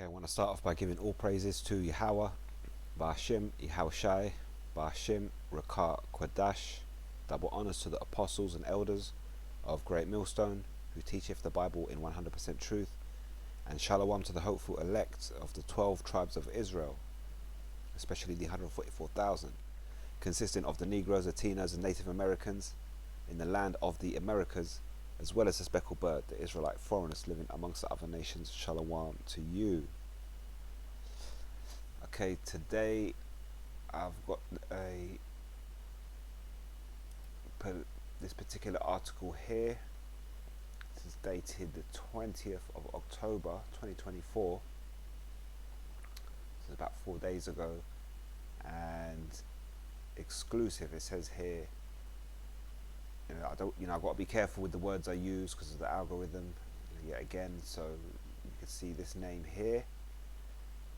Okay, I want to start off by giving all praises to Yahweh, Ba'ashim, Yahushai, Ba'ashim, Rakah, Quadash. Double honors to the apostles and elders of Great Millstone, who teacheth the Bible in 100% truth, and Shalom to the hopeful elect of the 12 tribes of Israel, especially the 144,000, consisting of the Negroes, Latinos, and Native Americans in the land of the Americas, as well as the speckled bird, the Israelite foreigners living amongst the other nations. Shalom to you. Okay, today I've got put this particular article here. This is dated the 20th of October 2024. This is about 4 days ago, and exclusive. It says here, I've got to be careful with the words I use because of the algorithm, yet again. So you can see this name here. It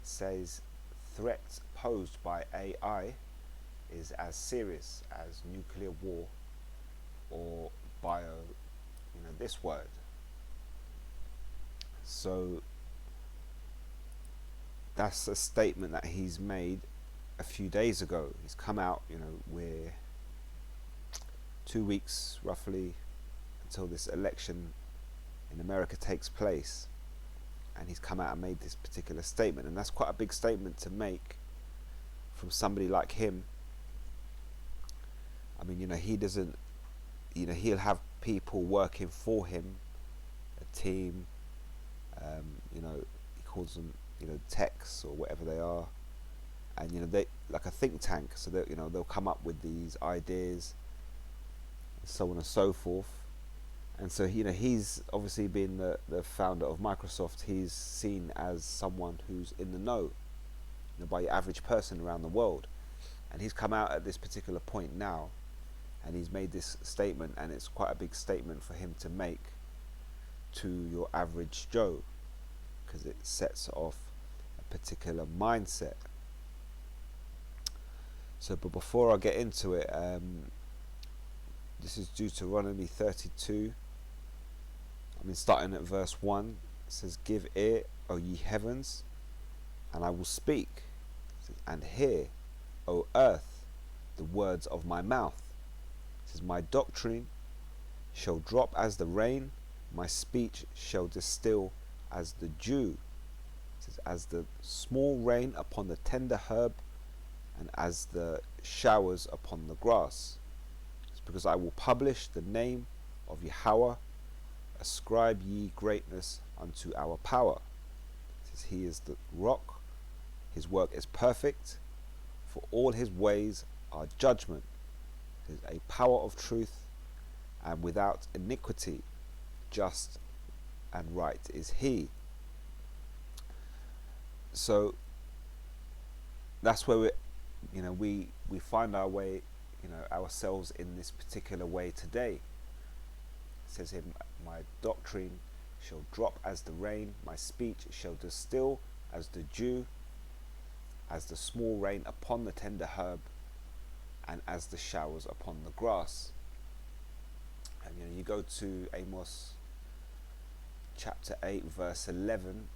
says threats posed by AI is as serious as nuclear war or this word. So that's a statement that he's made a few days ago. He's come out, we're 2 weeks roughly until this election in America takes place, and he's come out and made this particular statement, and that's quite a big statement to make from somebody like him. I mean, he doesn't, he'll have people working for him, a team, he calls them, techs or whatever they are, and they like a think tank, so that they'll come up with these ideas, so on and so forth. And so he's obviously being the founder of Microsoft. He's seen as someone who's in the know, by your average person around the world, and he's come out at this particular point now, and he's made this statement, and it's quite a big statement for him to make to your average Joe, because it sets off a particular mindset. So, but before I get into it, this is Deuteronomy 32. Starting at verse 1, it says, "Give ear, O ye heavens, and I will speak, and hear, O earth, the words of my mouth. It says, my doctrine shall drop as the rain, my speech shall distill as the dew. It says, as the small rain upon the tender herb, and as the showers upon the grass. It's because I will publish the name of Yahweh. Ascribe ye greatness unto our power. It says, he is the rock, his work is perfect, for all his ways are judgment. It is a power of truth, and without iniquity, just and right is he." So that's where we find our way, ourselves in this particular way today. It says here, my doctrine shall drop as the rain, my speech shall distill as the dew, as the small rain upon the tender herb, and as the showers upon the grass. And you go to Amos chapter 8 verse 11,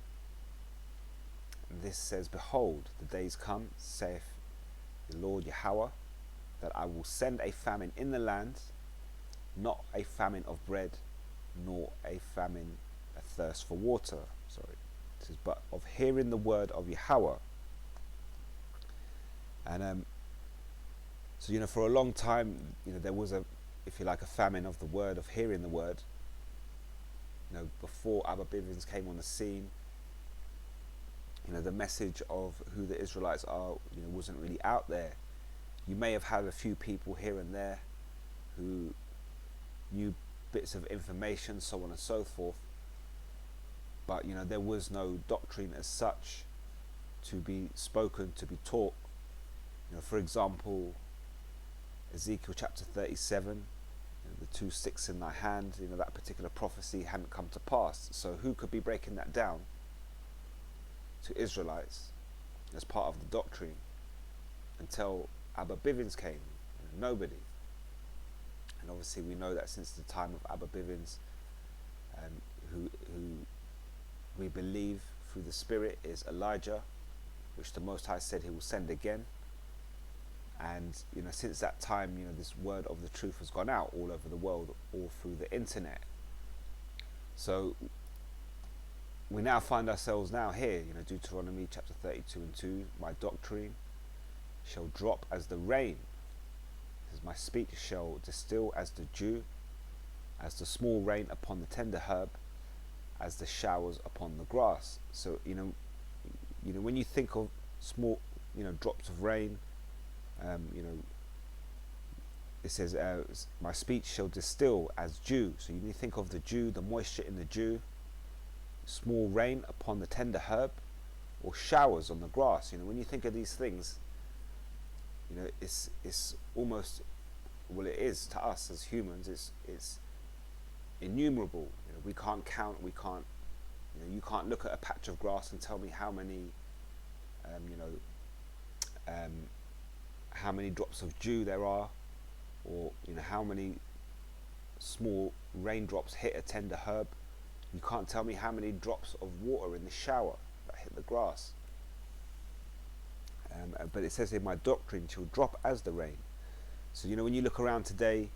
and this says, "Behold, the days come, saith the Lord Yahweh, that I will send a famine in the land, not a famine of bread, nor a famine, a thirst for water." Sorry, it says, "but of hearing the word of Yahweh." And so for a long time, there was a famine of the word, of hearing the word. Before Abba Bivens came on the scene, the message of who the Israelites are, wasn't really out there. You may have had a few people here and there who knew bits of information, so on and so forth, but there was no doctrine as such to be spoken, to be taught. For example, Ezekiel chapter 37, the 2 sticks in thy hand, that particular prophecy hadn't come to pass. So who could be breaking that down to Israelites as part of the doctrine until Abba Bivens came? Nobody. And obviously we know that since the time of Abba Bivens, who we believe through the Spirit is Elijah, which the Most High said he will send again. And since that time, this word of the truth has gone out all over the world, all through the internet. So we now find ourselves now here, Deuteronomy chapter 32 and 2, my doctrine shall drop as the rain. It says, my speech shall distill as the dew, as the small rain upon the tender herb, as the showers upon the grass. So when you think of small drops of rain, it says my speech shall distill as dew. So you need to think of the dew, the moisture in the dew, small rain upon the tender herb, or showers on the grass. When you think of these things, it's almost, well, it is to us as humans, it's innumerable. We can't count, we can't, you can't look at a patch of grass and tell me how many drops of dew there are, or how many small raindrops hit a tender herb. You can't tell me how many drops of water in the shower that hit the grass. But it says here, my doctrine shall drop as the rain. So when you look around today,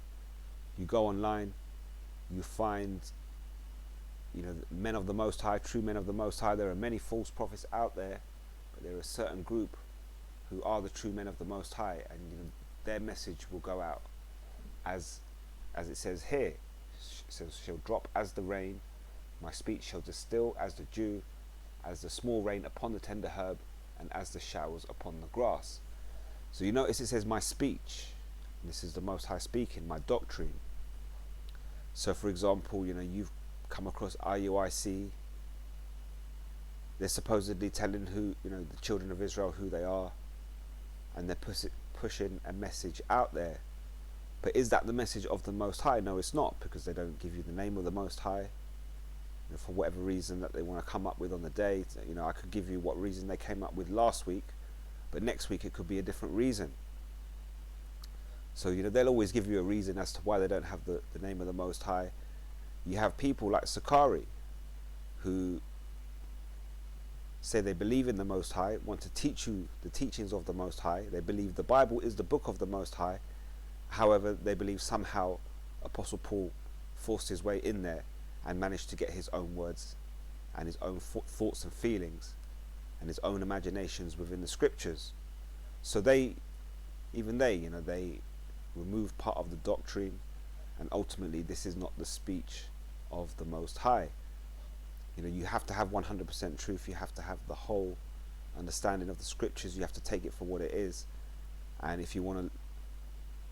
you go online, you find men of the Most High, true men of the Most High. There are many false prophets out there, but there are a certain group who are the true men of the Most High, and their message will go out as it says here. It says, shall drop as the rain, my speech shall distill as the dew, as the small rain upon the tender herb, and as the showers upon the grass. So you notice it says my speech. This is the Most High speaking, my doctrine. So for example, you've come across IUIC. They're supposedly telling the children of Israel who they are, and they're pushing a message out there. But is that the message of the Most High? No, it's not, because they don't give you the name of the Most High. For whatever reason that they want to come up with on the day. I could give you what reason they came up with last week, but next week it could be a different reason. So they'll always give you a reason as to why they don't have the name of the Most High. You have people like Sakari, who say they believe in the Most High, want to teach you the teachings of the Most High. They believe the Bible is the book of the Most High. However, they believe somehow Apostle Paul forced his way in there and managed to get his own words and his own thoughts and feelings and his own imaginations within the scriptures. So they remove part of the doctrine, and ultimately this is not the speech of the Most High. You have to have 100% truth. You have to have the whole understanding of the scriptures. You have to take it for what it is. And if you want to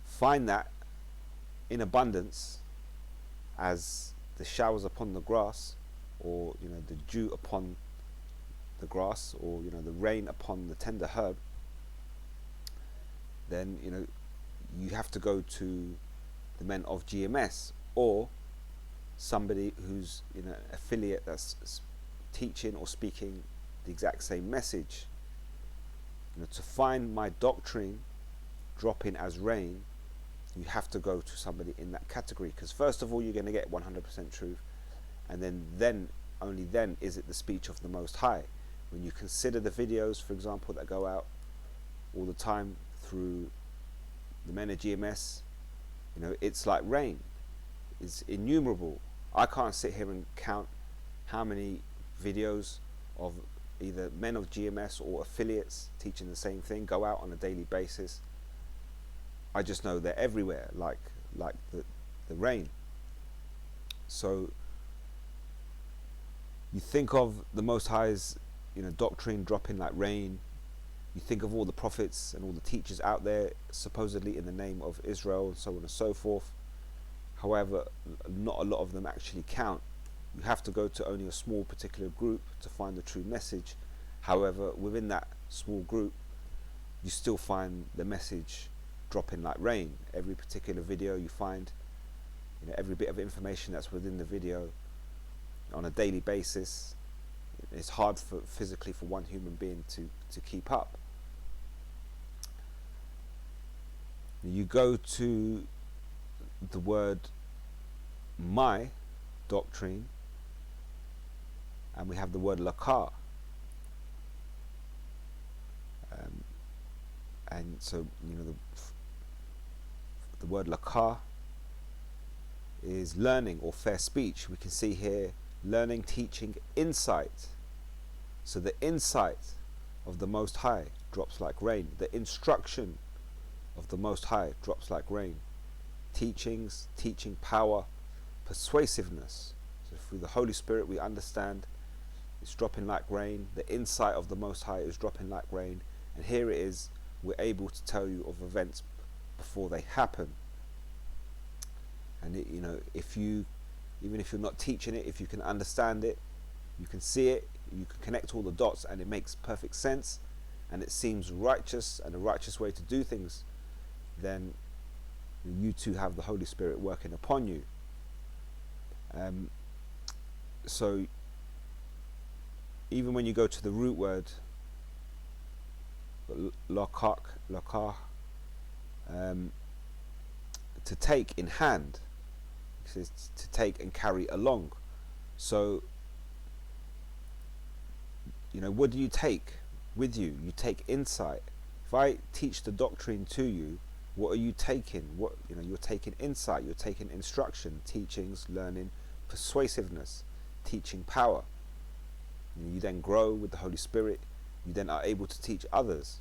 find that in abundance, as the showers upon the grass, or the dew upon the grass, or the rain upon the tender herb, then you have to go to the men of GMS, or somebody who's affiliate that's teaching or speaking the exact same message. To find my doctrine dropping as rain, you have to go to somebody in that category, because first of all you're going to get 100% truth, and then only then is it the speech of the Most High. When you consider the videos, for example, that go out all the time through the men of GMS, it's like rain. It's innumerable. I can't sit here and count how many videos of either men of GMS or affiliates teaching the same thing go out on a daily basis. I just know they're everywhere, like the rain. So you think of the Most High's doctrine dropping like rain. You think of all the prophets and all the teachers out there supposedly in the name of Israel, and so on and so forth. However, not a lot of them actually count. You have to go to only a small particular group to find the true message. However, within that small group, you still find the message dropping like rain. Every particular video you find, every bit of information that's within the video on a daily basis. It's hard physically for one human being to keep up. You go to the word my doctrine, and we have the word lakar. And so, the word lakah is learning or fair speech. We can see here learning, teaching, insight. So the insight of the Most High drops like rain. The instruction of the Most High drops like rain. Teachings, teaching power, persuasiveness. So through the Holy Spirit we understand it's dropping like rain. The insight of the Most High is dropping like rain. And here it is, we're able to tell you of events before they happen. And even if you're not teaching it, if you can understand it, you can see it, you can connect all the dots, and it makes perfect sense, and it seems righteous and a righteous way to do things, then you too have the Holy Spirit working upon you. So even when you go to the root word lakah, to take in hand, it says to take and carry along. So what do you take with you? You take insight. If I teach the doctrine to you, what are you taking? You're taking insight, you're taking instruction, teachings, learning, persuasiveness, teaching power. You then grow with the Holy Spirit. You then are able to teach others.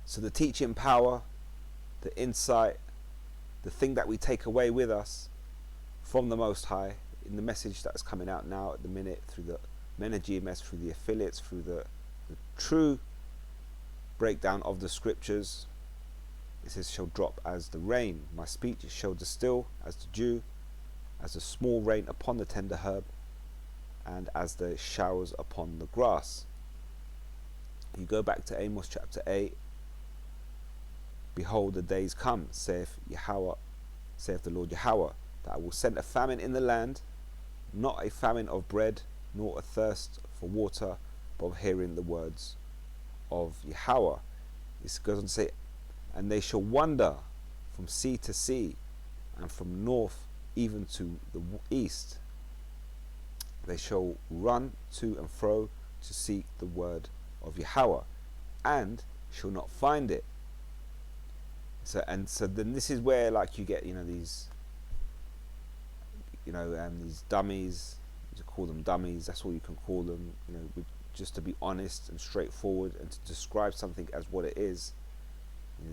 So the teaching power, the insight, the thing that we take away with us from the Most High in the message that's coming out now at the minute through the Men of GMS, through the affiliates, through the true breakdown of the scriptures, it says, shall drop as the rain. My speech shall distill as the dew, as the small rain upon the tender herb, and as the showers upon the grass. You go back to Amos chapter 8. Behold, the days come, saith Yahweh, saith the Lord Yahweh, that I will send a famine in the land, not a famine of bread, nor a thirst for water, but of hearing the words of Yahweh. It goes on to say, and they shall wander from sea to sea, and from north even to the east. They shall run to and fro to seek the word of Yahweh, and shall not find it. So then this is where you get these these dummies. To call them dummies, that's all you can call them. Just to be honest and straightforward and to describe something as what it is.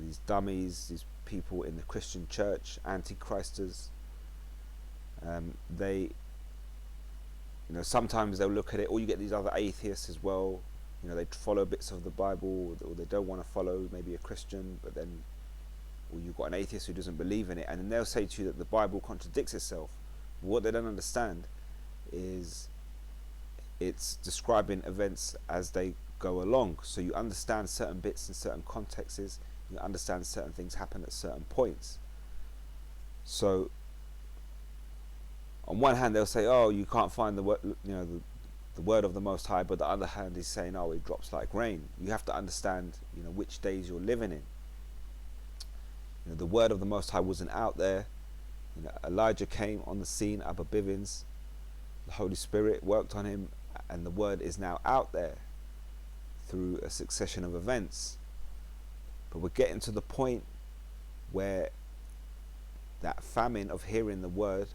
These dummies, these people in the Christian church, antichristers. They, sometimes they'll look at it, or you get these other atheists as well. They follow bits of the Bible, or they don't want to follow maybe a Christian, but then, or you've got an atheist who doesn't believe in it, and then they'll say to you that the Bible contradicts itself. What they don't understand is it's describing events as they go along. So you understand certain bits in certain contexts, you understand certain things happen at certain points. So on one hand they'll say, oh, you can't find the word, the word of the Most High, but the other hand is saying, oh, it drops like rain. You have to understand which days you're living in. The word of the Most High wasn't out there. Elijah came on the scene, Abba Bivens, the Holy Spirit worked on him, and the word is now out there through a succession of events. But we're getting to the point where that famine of hearing the word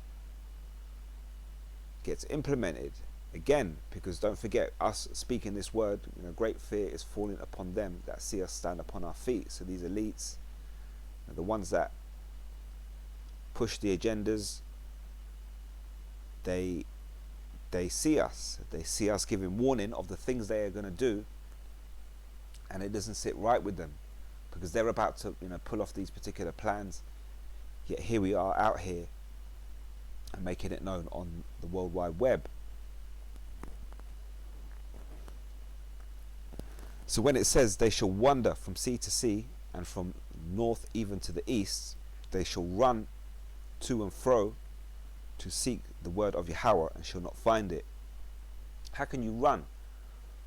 gets implemented again, because don't forget, us speaking this word, great fear is falling upon them that see us stand upon our feet. So these elites, the ones that push the agendas, they see us giving warning of the things they are going to do, and it doesn't sit right with them, because they're about to pull off these particular plans, yet here we are out here and making it known on the World Wide Web. So when it says they shall wander from sea to sea, and from north even to the east, they shall run to and fro to seek the word of Yahweh, and shall not find it. How can you run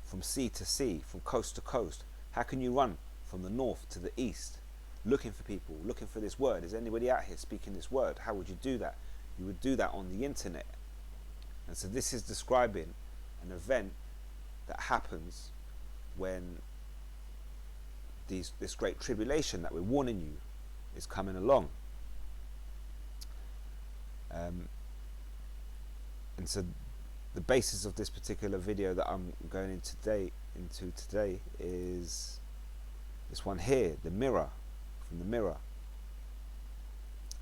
from sea to sea, from coast to coast? How can you run from the north to the east, looking for people, looking for this word? Is anybody out here speaking this word? How would you do that? You would do that on the internet. And so this is describing an event that happens when this great tribulation that we're warning you is coming along. And so the basis of this particular video that I'm going into today is this one here, the Mirror, from the Mirror,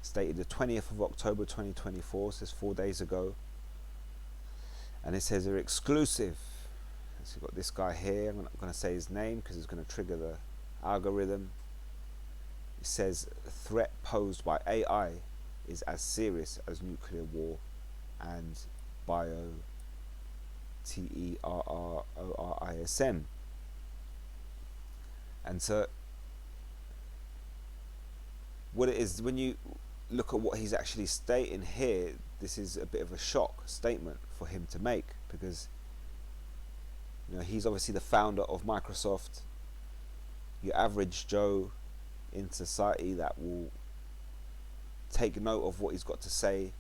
stated the 20th of October 2024, says 4 days ago, and it says they're exclusive. So you've got this guy here, I'm not going to say his name because it's going to trigger the algorithm. It says threat posed by AI is as serious as nuclear war and terrorism. And so what it is, when you look at what he's actually stating here, this is a bit of a shock statement for him to make, because he's obviously the founder of Microsoft. Your average Joe in society that will take note of what he's got to say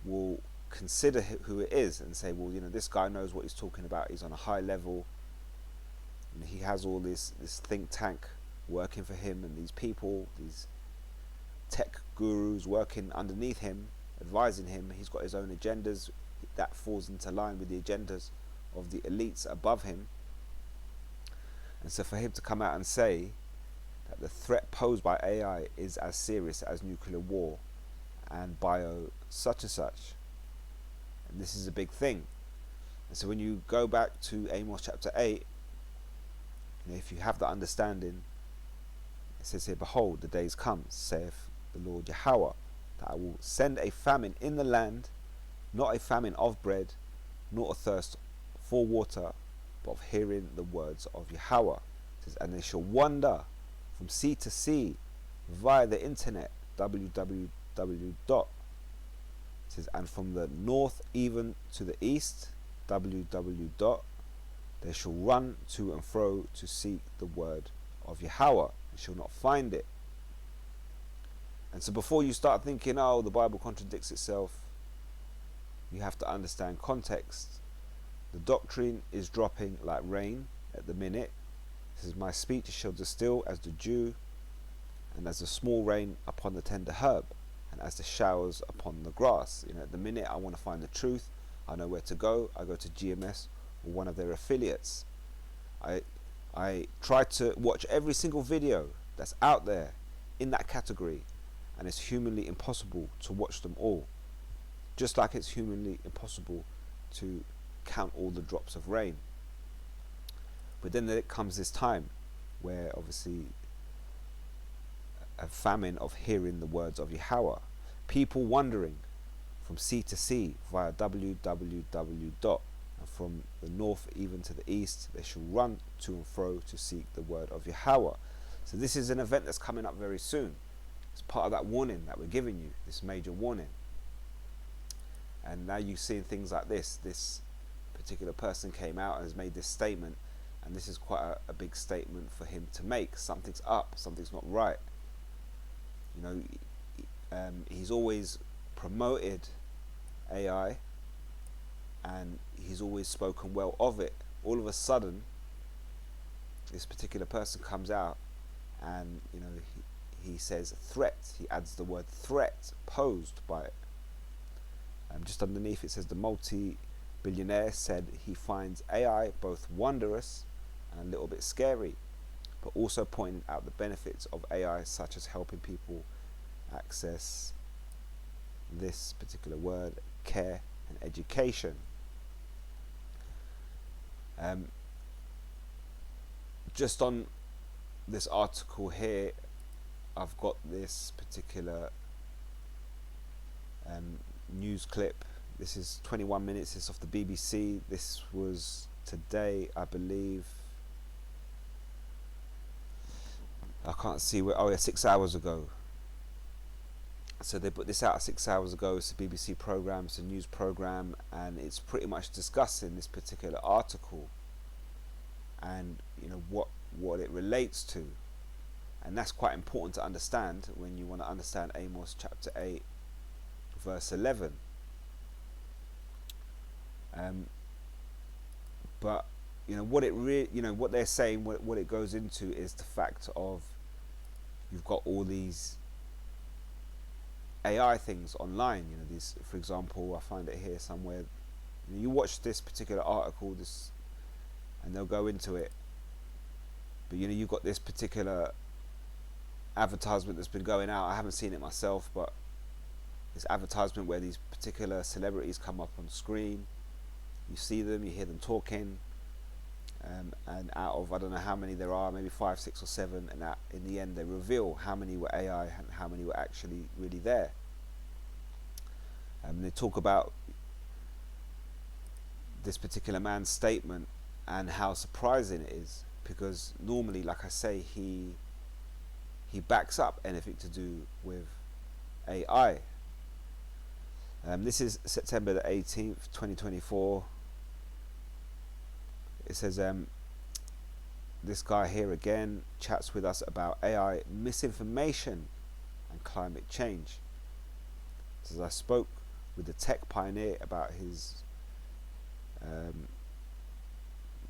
will consider who it is and say, well, this guy knows what he's talking about. He's on a high level. He has all this think tank working for him, and these people, these tech gurus working underneath him, advising him. He's got his own agendas that falls into line with the agendas of the elites above him. And so for him to come out and say that the threat posed by AI is as serious as nuclear war and bio such and such, and this is a big thing. And so when you go back to Amos chapter 8, if you have that understanding, it says here, behold, the days come, saith the Lord Yahweh, that I will send a famine in the land, not a famine of bread, nor a thirst for water, but of hearing the words of Yahweh. It says, and they shall wander from sea to sea via the internet, www. It says, and from the north even to the east, www. They shall run to and fro to seek the word of Yahweh, and shall not find it. And so before you start thinking, oh, the Bible contradicts itself, you have to understand context. The doctrine is dropping like rain at the minute. It says, my speech shall distill as the dew, and as the small rain upon the tender herb, and as the showers upon the grass. At the minute I want to find the truth, I know where to go. I go to GMS or one of their affiliates. I try to watch every single video that's out there in that category, and it's humanly impossible to watch them all, just like it's humanly impossible to count all the drops of rain. But then there comes this time where obviously a famine of hearing the words of Yahweh, people wandering from sea to sea via www. And from the north even to the east, they shall run to and fro to seek the word of Yahweh. So this is an event that's coming up very soon. It's part of that warning that we're giving you, this major warning. And now you've seen things like this. This particular person came out and has made this statement, and this is quite a big statement for him to make. Something's up, something's not right. He's always promoted AI, and he's always spoken well of it. All of a sudden, this particular person comes out and he says threat. He adds the word threat posed by it. Just underneath it says the multi-billionaire said he finds AI both wondrous and a little bit scary, but also pointing out the benefits of AI, such as helping people access this particular word, care and education. Just on this article here, I've got this particular news clip. This is 21 minutes. It's off the BBC. This was today, I believe. I can't see where. Oh yeah, 6 hours ago. So they put this out 6 hours ago. It's a BBC program, it's a news program, and it's pretty much discussing this particular article and what it relates to. And that's quite important to understand when you want to understand Amos chapter 8 verse 11. But what it what they're saying, what it goes into is the fact of you've got all these AI things online. These, for example, I find it here somewhere. You watch this particular article, and they'll go into it. But you've got this particular advertisement that's been going out. I haven't seen it myself, but this advertisement where these particular celebrities come up on screen. You see them, you hear them talking, and out of, I don't know how many there are, maybe 5, 6 or 7, and in the end they reveal how many were AI and how many were actually really there. They talk about this particular man's statement and how surprising it is, because normally, like I say, he backs up anything to do with AI. This is September the 18th, 2024. It says, this guy here again chats with us about AI misinformation and climate change. It says, I spoke with the tech pioneer about his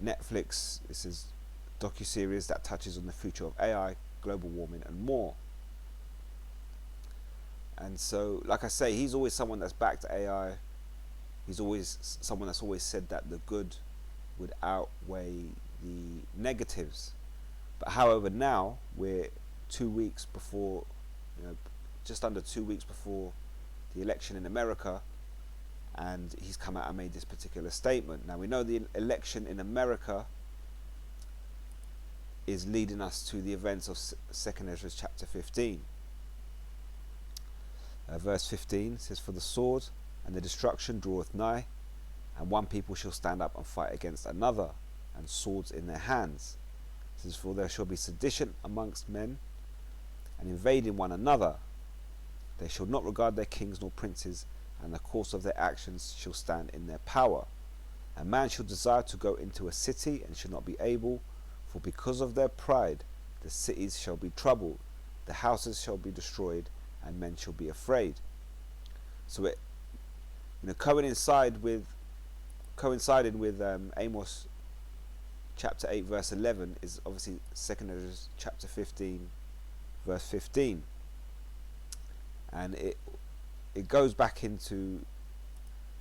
Netflix, this is docuseries that touches on the future of AI, global warming and more. And so, like I say, he's always someone that's backed AI. He's always someone that's always said that the good would outweigh the negatives. But however, now we're 2 weeks before, just under 2 weeks before the election in America, and he's come out and made this particular statement. Now we know the election in America is leading us to the events of 2nd Ezra chapter 15. Verse 15 says, for the sword and the destruction draweth nigh, and one people shall stand up and fight against another, and swords in their hands. It says, for there shall be sedition amongst men, and invading one another. They shall not regard their kings nor princes, and the course of their actions shall stand in their power. A man shall desire to go into a city, and shall not be able, for because of their pride the cities shall be troubled, the houses shall be destroyed, and men shall be afraid. So it, coinciding with Amos chapter 8 verse 11 is obviously 2nd Ezra chapter 15 verse 15, and it goes back into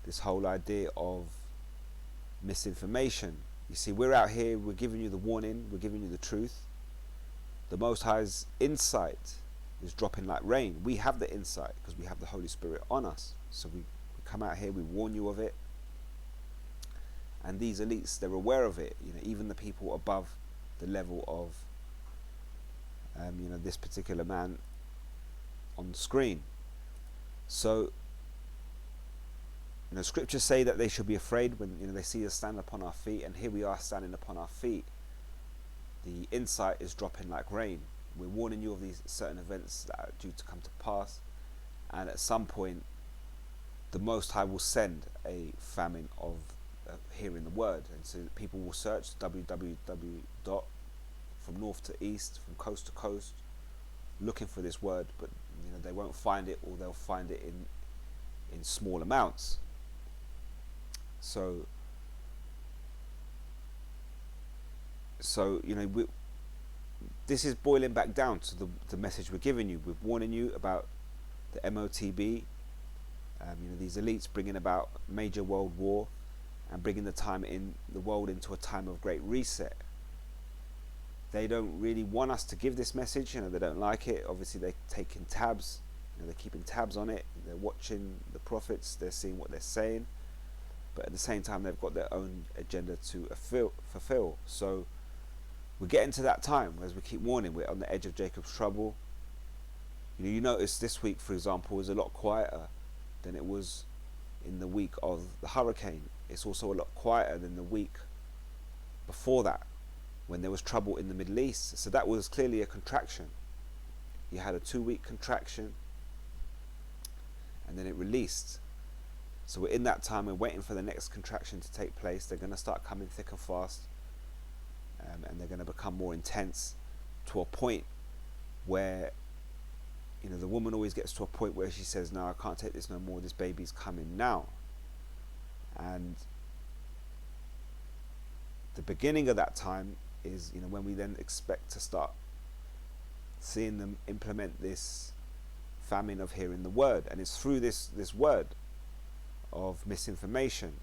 this whole idea of misinformation. You see, we're out here, we're giving you the warning, we're giving you the truth. The Most High's insight is dropping like rain. We have the insight because we have the Holy Spirit on us. So we come out here, we warn you of it. And these elites, they're aware of it. Even the people above the level of, this particular man on screen. So, scriptures say that they should be afraid when they see us stand upon our feet, and here we are standing upon our feet. The insight is dropping like rain. We're warning you of these certain events that are due to come to pass, and at some point the Most High will send a famine of hearing the word, and so people will search www. From north to east, from coast to coast, looking for this word, but they won't find it, or they'll find it in small amounts. So this is boiling back down to the message we're giving you. We're warning you about the MOTB, these elites bringing about major world war and bringing the world into a time of great reset. They don't really want us to give this message. They don't like it. Obviously, they're taking tabs. They're keeping tabs on it. They're watching the prophets. They're seeing what they're saying. But at the same time, they've got their own agenda to fulfill. So we're getting to that time, as we keep warning, we're on the edge of Jacob's trouble. You notice this week, for example, is a lot quieter than it was in the week of the hurricane. It's also a lot quieter than the week before that, when there was trouble in the Middle East. So that was clearly a contraction. You had a 2-week contraction, and then it released. So we're in that time, we're waiting for the next contraction to take place. They're going to start coming thick and fast, and they're going to become more intense to a point where the woman always gets to a point where she says, no, I can't take this no more, this baby's coming now. And the the beginning of that time is, when we then expect to start seeing them implement this famine of hearing the word. And it's through this word of misinformation.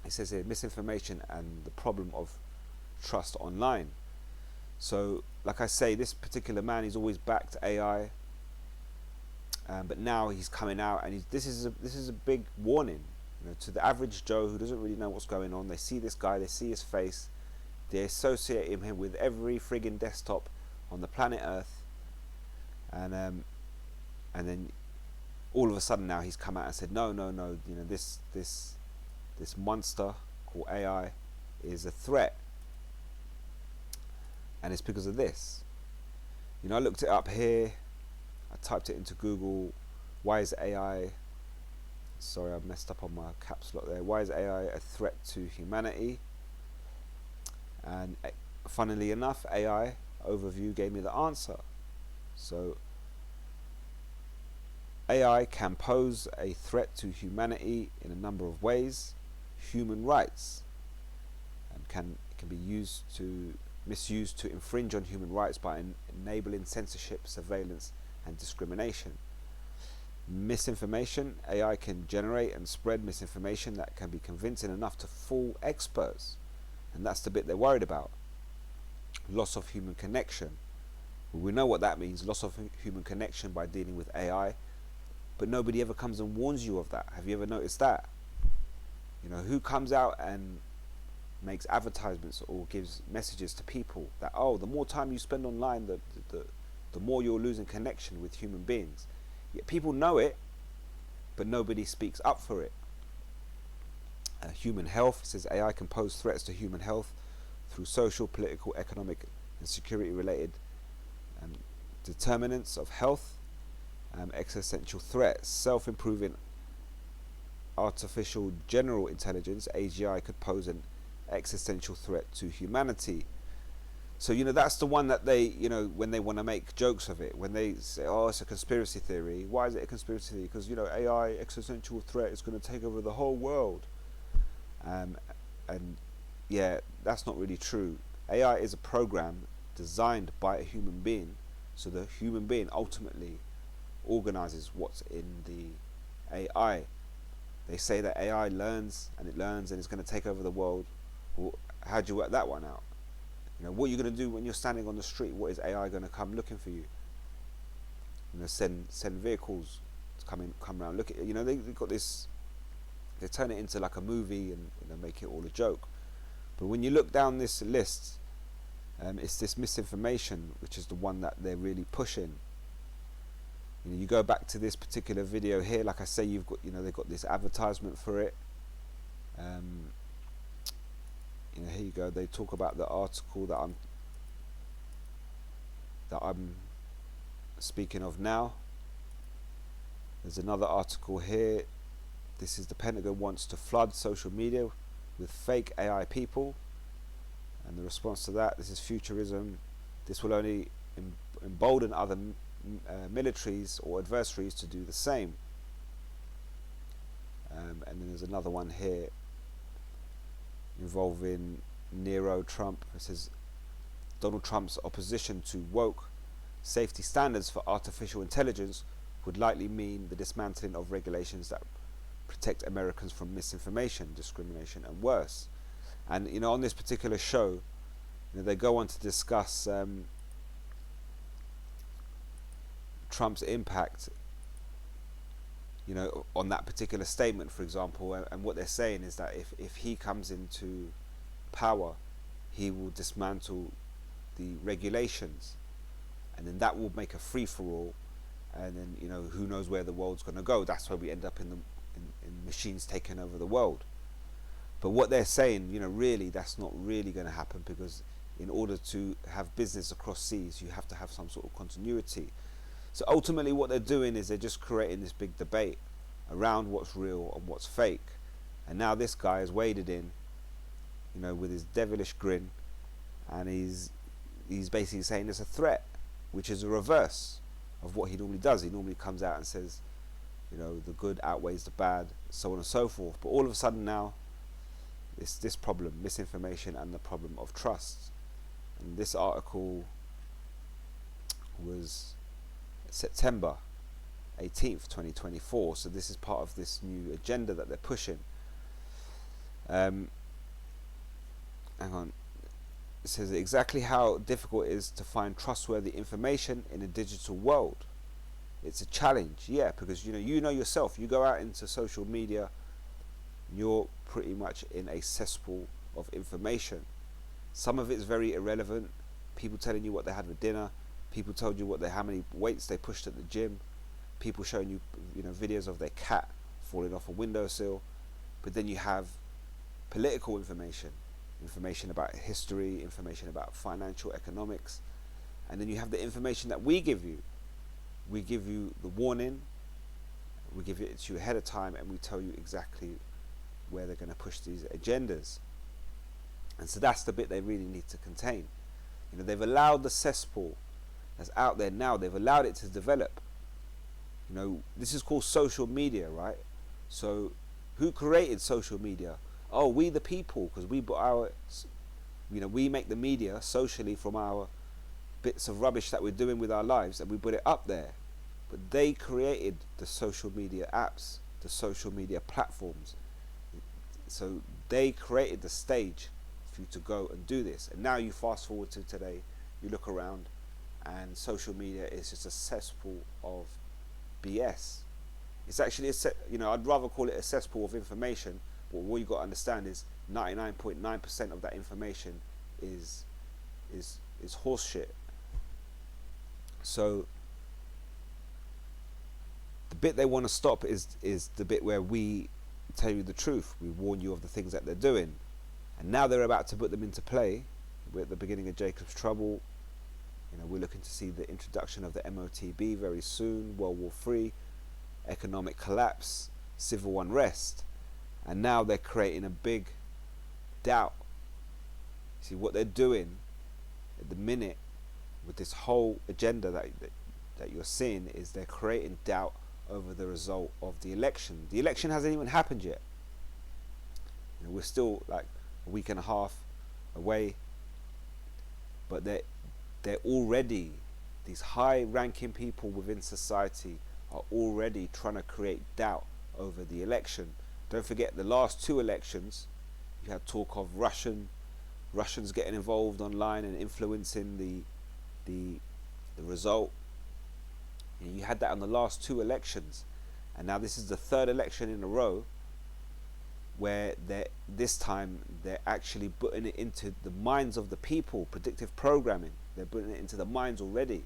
It says here, misinformation and the problem of trust online. So, like I say, this particular man, he's always backed AI, but now he's coming out, and this is a big warning, to the average Joe who doesn't really know what's going on. They see this guy, they see his face, they associate him with every friggin' desktop on the planet Earth, and then all of a sudden now he's come out and said, no, this monster called AI is a threat. And it's because of this. I looked it up here. I typed it into Google. Why is AI... Sorry, I messed up on my caps lock there. Why is AI a threat to humanity? And funnily enough, AI overview gave me the answer. So, AI can pose a threat to humanity in a number of ways. Human rights, and can be misused to infringe on human rights by enabling censorship, surveillance, and discrimination. Misinformation. AI can generate and spread misinformation that can be convincing enough to fool experts, and that's the bit they're worried about. Loss of human connection. We know what that means, loss of human connection by dealing with AI, but nobody ever comes and warns you of that. Have you ever noticed that? Who comes out and makes advertisements or gives messages to people that, the more time you spend online, the more you're losing connection with human beings. Yet people know it, but nobody speaks up for it. Human health. It says AI can pose threats to human health through social, political, economic, and security related determinants of health. Existential threats. Self-improving artificial general intelligence, AGI, could pose an existential threat to humanity. So that's the one that they, when they want to make jokes of it, when they say, it's a conspiracy theory. Why is it a conspiracy theory? Because AI existential threat is going to take over the whole world, and yeah, that's not really true. AI is a program designed by a human being, so the human being ultimately organizes what's in the AI. They say that AI learns and it's going to take over the world. Well, how do you work that one out? What are you going to do when you're standing on the street? What is AI going to come looking for you? Send vehicles to come around. Look at they've got this. They turn it into like a movie and make it all a joke. But when you look down this list, it's this misinformation, which is the one that they're really pushing. You go back to this particular video here. Like I say, you've got they've got this advertisement for it. Here you go. They talk about the article that I'm speaking of now. There's another article here. This is the Pentagon wants to flood social media with fake AI people, and the response to that. This is futurism. This will only embolden other militaries or adversaries to do the same. And then there's another one here involving Nero Trump. It says Donald Trump's opposition to woke safety standards for artificial intelligence would likely mean the dismantling of regulations that protect Americans from misinformation, discrimination, and worse. And on this particular show, they go on to discuss Trump's impact, on that particular statement, for example. And what they're saying is that if he comes into power, he will dismantle the regulations, and then that will make a free-for-all, and then who knows where the world's going to go. That's where we end up in machines taking over the world. But what they're saying, really, that's not really going to happen, because in order to have business across seas, you have to have some sort of continuity. So ultimately what they're doing is they're just creating this big debate around what's real and what's fake. And now this guy has waded in, with his devilish grin, and he's basically saying it's a threat, which is a reverse of what he normally does. He normally comes out and says, the good outweighs the bad, so on and so forth. But all of a sudden now, this problem, misinformation, and the problem of trust. And this article was September 18th 2024, so this is part of this new agenda that they're pushing. Hang on. It says exactly how difficult it is to find trustworthy information in a digital world. It's a challenge, yeah, because you know yourself. You go out into social media, you're pretty much in a cesspool of information. Some of it's very irrelevant. People telling you what they had for dinner. People told you how many weights they pushed at the gym. People showing you, videos of their cat falling off a windowsill. But then you have political information about history, information about financial economics, and then you have the information that we give you. We give you the warning, we give it to you ahead of time, and we tell you exactly where they're going to push these agendas. And so that's the bit they really need to contain. They've allowed the cesspool that's out there now, they've allowed it to develop. This is called social media, right? So who created social media? Oh, we the people, because we put we make the media socially from our bits of rubbish that we're doing with our lives, and we put it up there. But they created the social media apps, the social media platforms. So they created the stage for you to go and do this. And now you fast forward to today, you look around, and social media is just a cesspool of BS. It's actually I'd rather call it a cesspool of information. But what you got to understand is 99.9% of that information is horse shit. So the bit they want to stop is the bit where we tell you the truth. We warn you of the things that they're doing, and now they're about to put them into play. We're at the beginning of Jacob's trouble. We're looking to see the introduction of the MOTB very soon, World War III, economic collapse, civil unrest. And now they're creating a big doubt. See, what they're doing at the minute with this whole agenda that you're seeing is they're creating doubt over the result of the election. The election hasn't even happened yet. We're still like a week and a half away. But they're already, these high-ranking people within society are already trying to create doubt over the election. Don't forget, the last two elections, you had talk of Russians getting involved online and influencing the result. You had that on the last two elections, and now this is the third election in a row where this time they're actually putting it into the minds of the people. Predictive programming, they're putting it into the minds already.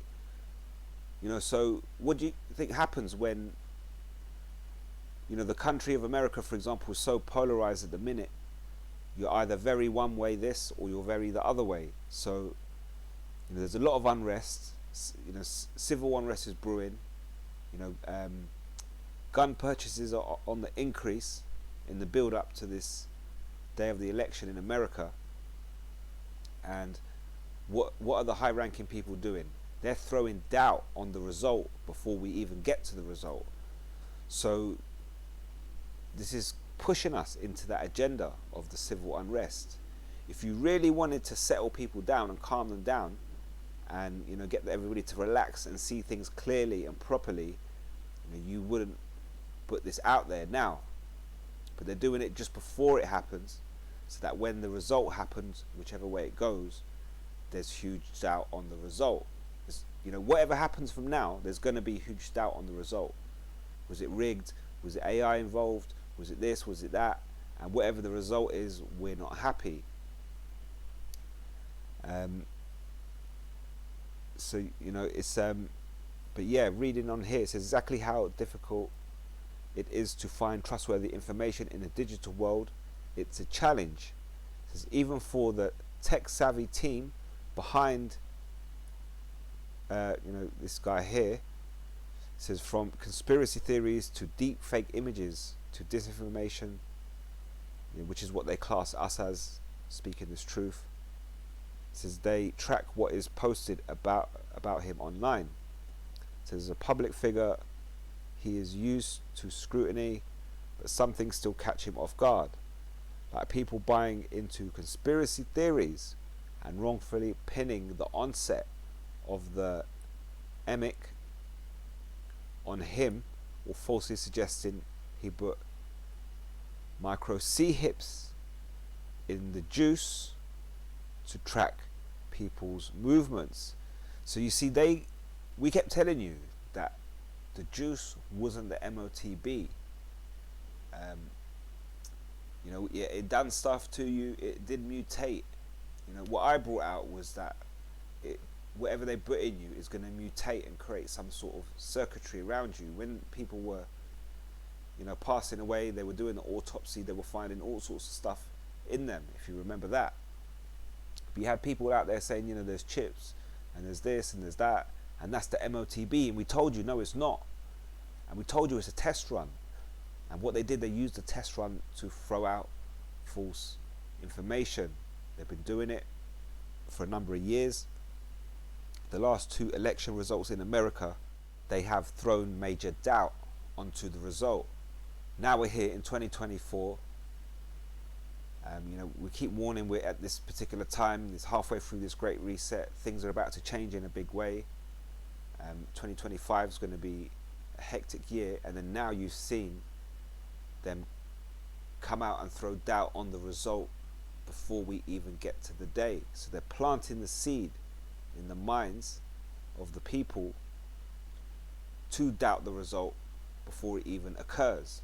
So what do you think happens when the country of America, for example, is so polarized at the minute? You're either very one way this, or you're very the other way. So there's a lot of unrest. Civil unrest is brewing. Gun purchases are on the increase in the build up to this day of the election in America. And what are the high ranking people doing? They're throwing doubt on the result before we even get to the result. So this is pushing us into that agenda of the civil unrest. If you really wanted to settle people down and calm them down, and get everybody to relax and see things clearly and properly, you wouldn't put this out there now. But they're doing it just before it happens, so that when the result happens, whichever way it goes, there's huge doubt on the result. Whatever happens from now, there's going to be huge doubt on the result. Was it rigged? Was it AI involved? Was it this? Was it that? And whatever the result is, we're not happy. So it's but yeah, reading on here, it says exactly how difficult it is to find trustworthy information in a digital world. It's a challenge. It says even for the tech-savvy team behind this guy here. It says from conspiracy theories to deep fake images to disinformation, which is what they class us as, speaking this truth. It says they track what is posted about him online. It says as a public figure, he is used to scrutiny, but some things still catch him off guard. like people buying into conspiracy theories and wrongfully pinning the onset of the emic on him, or falsely suggesting he put micro C hips in the juice to track people's movements. So you see, we kept telling you that the juice wasn't the MOTB. Yeah, it done stuff to you. It did mutate. What I brought out was that whatever they put in you is going to mutate and create some sort of circuitry around you. When people were, passing away, they were doing the autopsy. They were finding all sorts of stuff in them, if you remember that. But you had people out there saying, there's chips, and there's this, and there's that, and that's the MOTB. And we told you, no, it's not. And we told you it's a test run. And what they did, they used the test run to throw out false information. They've been doing it for a number of years. The last 2 election results in America, they have thrown major doubt onto the result. Now we're here in 2024. We keep warning we're at this particular time, it's halfway through this great reset. Things are about to change in a big way. 2025 is going to be a hectic year, and then now you've seen them come out and throw doubt on the result before we even get to the day. So they're planting the seed in the minds of the people to doubt the result before it even occurs.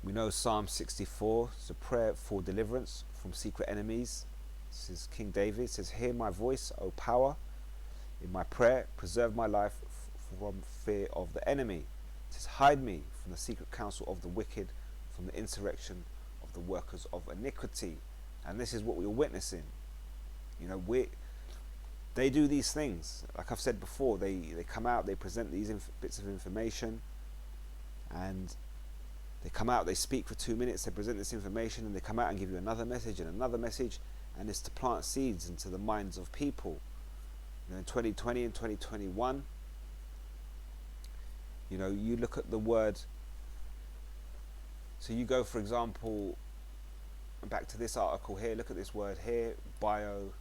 We know Psalm 64 is a prayer for deliverance from secret enemies. This is King David. It says, "Hear my voice, O power, in my prayer. Preserve my life from fear of the enemy. It says, hide me from the secret counsel of the wicked, from the insurrection of the workers of iniquity." And this is what we are witnessing. They do these things. Like I've said before, they come out, they present these bits of information, and they come out, they speak for 2 minutes, they present this information, and they come out and give you another message and another message, and it's to plant seeds into the minds of people. In 2020 and 2021, you look at the word. So you go, for example, back to this article here, look at this word here, bioism,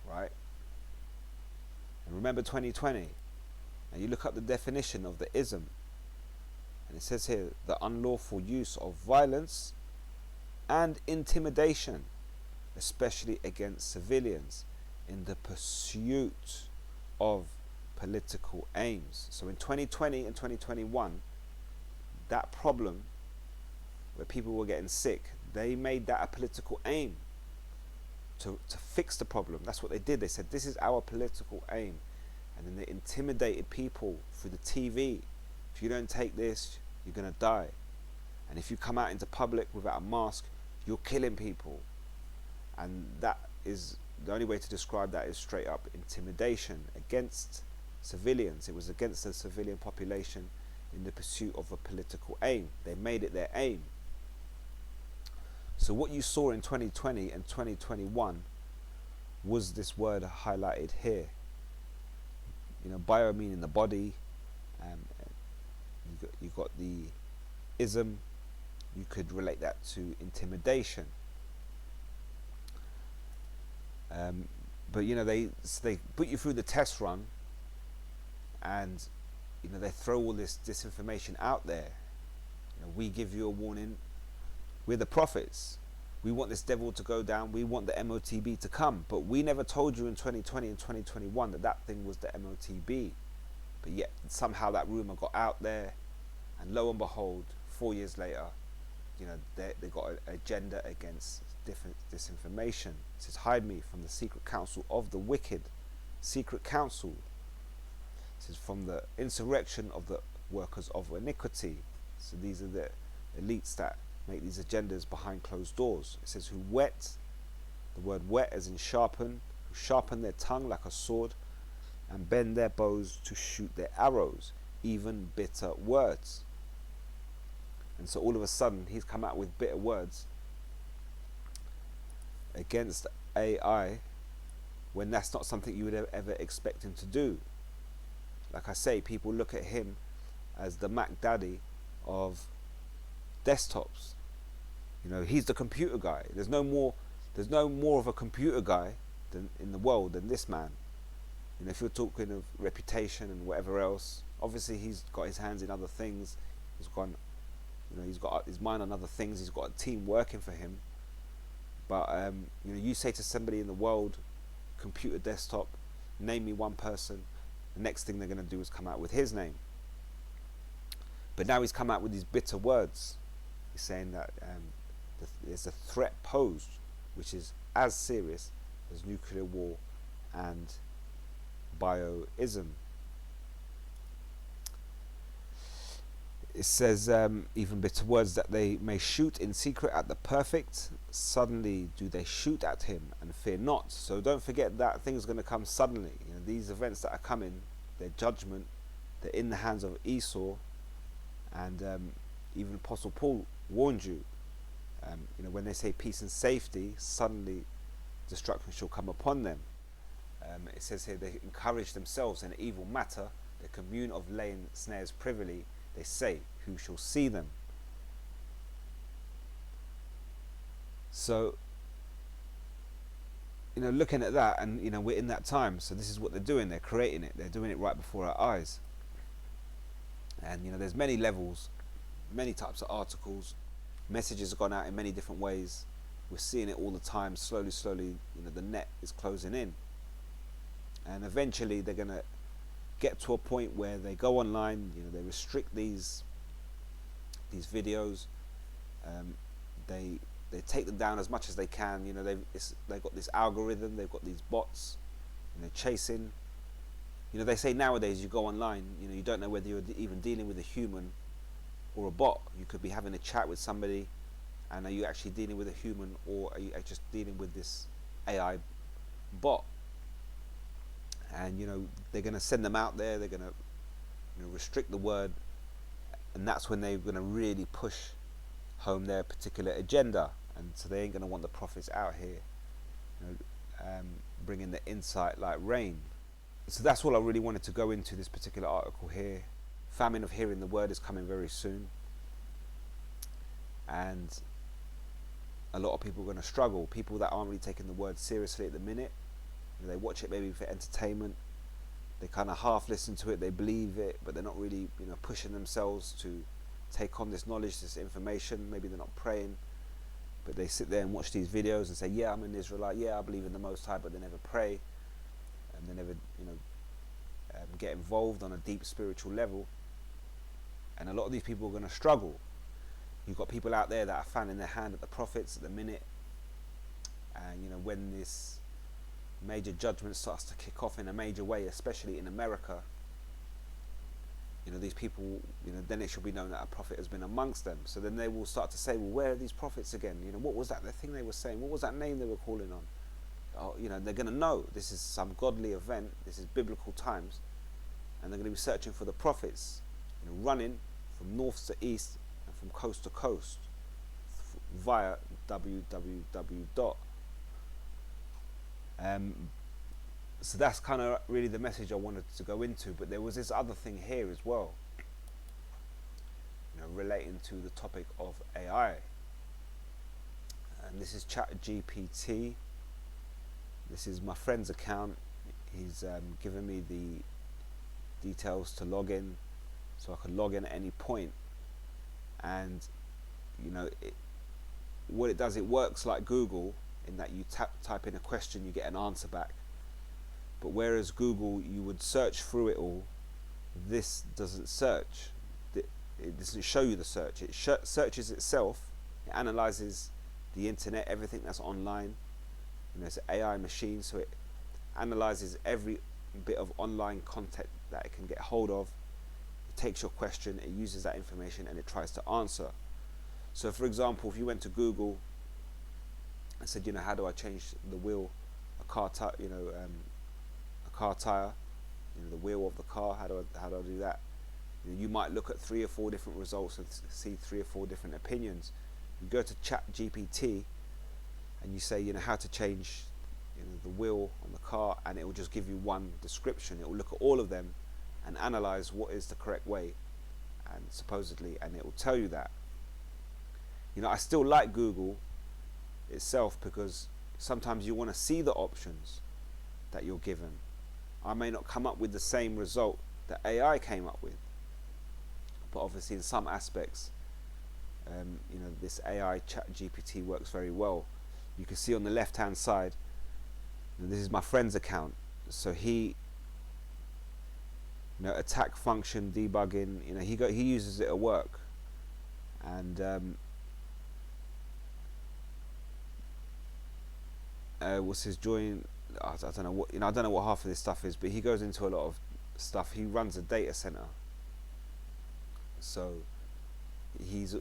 right? And remember 2020, and you look up the definition of the ism, and it says here, the unlawful use of violence and intimidation, especially against civilians, in the pursuit of political aims. So in 2020 and 2021, that problem where people were getting sick, they made that a political aim to fix the problem. That's what they did. They said, this is our political aim. And then they intimidated people through the TV. If you don't take this, you're going to die. And if you come out into public without a mask, you're killing people. And that is, the only way to describe that is straight up intimidation against civilians. It was against the civilian population in the pursuit of a political aim. They made it their aim. So what you saw in 2020 and 2021 was this word highlighted here. Bio meaning the body. You got the ism. You could relate that to intimidation. But they put you through the test run, and they throw all this disinformation out there. We give you a warning. We're the prophets. We want this devil to go down. We want the MOTB to come. But we never told you in 2020 and 2021 that thing was the MOTB. But yet somehow that rumor got out there, and lo and behold, 4 years later, they got an agenda against disinformation. It says, hide me from the secret counsel of the wicked. Secret counsel. It says, from the insurrection of the workers of iniquity. So these are the elites that make these agendas behind closed doors. It says, who whet, the word whet as in sharpen, who sharpen their tongue like a sword, and bend their bows to shoot their arrows, even bitter words. And so all of a sudden, he's come out with bitter words against AI, when that's not something you would ever expect him to do. Like I say, people look at him as the Mac Daddy of desktops. He's the computer guy. There's no more of a computer guy in the world than this man. If you're talking of reputation and whatever else, obviously he's got his hands in other things. He's got his mind on other things. He's got a team working for him. But you say to somebody in the world, computer desktop, name me one person. The next thing they're going to do is come out with his name. But now he's come out with these bitter words. He's saying that there's a threat posed, which is as serious as nuclear war and bioism. It says, even bitter words, that they may shoot in secret at the perfect. Suddenly do they shoot at him, and fear not. So don't forget that things are going to come suddenly. These events that are coming, their judgment, they're in the hands of Esau. And even Apostle Paul warned you, when they say peace and safety, suddenly destruction shall come upon them. It says here, they encourage themselves in evil matter, they commune of laying snares privily, they say, who shall see them? So, looking at that, and we're in that time, so this is what they're doing. They're creating it. They're doing it right before our eyes. And there's many levels, many types of articles. Messages have gone out in many different ways. We're seeing it all the time. Slowly, the net is closing in. And eventually they're going to get to a point where they go online, they restrict these videos, they take them down as much as they can. They've got this algorithm, they've got these bots, chasing. They say nowadays you go online, you don't know whether you're even dealing with a human or a bot. You could be having a chat with somebody, and are you actually dealing with a human, or are you just dealing with this AI bot? And they're going to send them out there. They're going to restrict the word, and that's when they're going to really push home their particular agenda. And so they ain't going to want the prophets out here, bringing the insight like rain. So that's all I really wanted to go into this particular article here. Famine of hearing the word is coming very soon, and a lot of people are going to struggle. People that aren't really taking the word seriously at the minute. They watch it maybe for entertainment. They kind of half listen to it. They believe it, but they're not really, pushing themselves to take on this knowledge, this information. Maybe they're not praying, but they sit there and watch these videos and say, "Yeah, I'm an Israelite. Yeah, I believe in the Most High," but they never pray, and they never, get involved on a deep spiritual level. And a lot of these people are going to struggle. You've got people out there that are fanning their hand at the prophets at the minute, and when this major judgment starts to kick off in a major way, especially in America, these people, then it should be known that a prophet has been amongst them. So then they will start to say, well, where are these prophets again? What was that, the thing they were saying? What was that name they were calling on? Oh, they're going to know this is some godly event, this is biblical times, and they're going to be searching for the prophets, running from north to east and from coast to coast via www. So that's kind of really the message I wanted to go into. But there was this other thing here as well, relating to the topic of AI. And this is ChatGPT. This is my friend's account. He's given me the details to log in, so I can log in at any point. And what it does, it works like Google, in that you type in a question, you get an answer back. But whereas Google, you would search through it all, this doesn't search. It doesn't show you the search. It searches itself. It analyzes the internet, everything that's online. It's an AI machine, so it analyzes every bit of online content that it can get hold of. It takes your question, it uses that information, and it tries to answer. So for example, if you went to Google I said, how do I change the wheel, a car tire, a car tire, the wheel of the car? How do I do that? You might look at 3 or 4 different results and see 3 or 4 different opinions. You go to ChatGPT and you say, how to change, the wheel on the car, and it will just give you one description. It will look at all of them and analyze what is the correct way supposedly, and it will tell you that. I still like Google itself, because sometimes you want to see the options that you're given. I may not come up with the same result that AI came up with, but obviously in some aspects, this AI chat GPT works very well. You can see on the left hand side, this is my friend's account, so he, attack function debugging, he uses it at work, and what's his join? I don't know what I don't know what half of this stuff is, but he goes into a lot of stuff. He runs a data center, so he's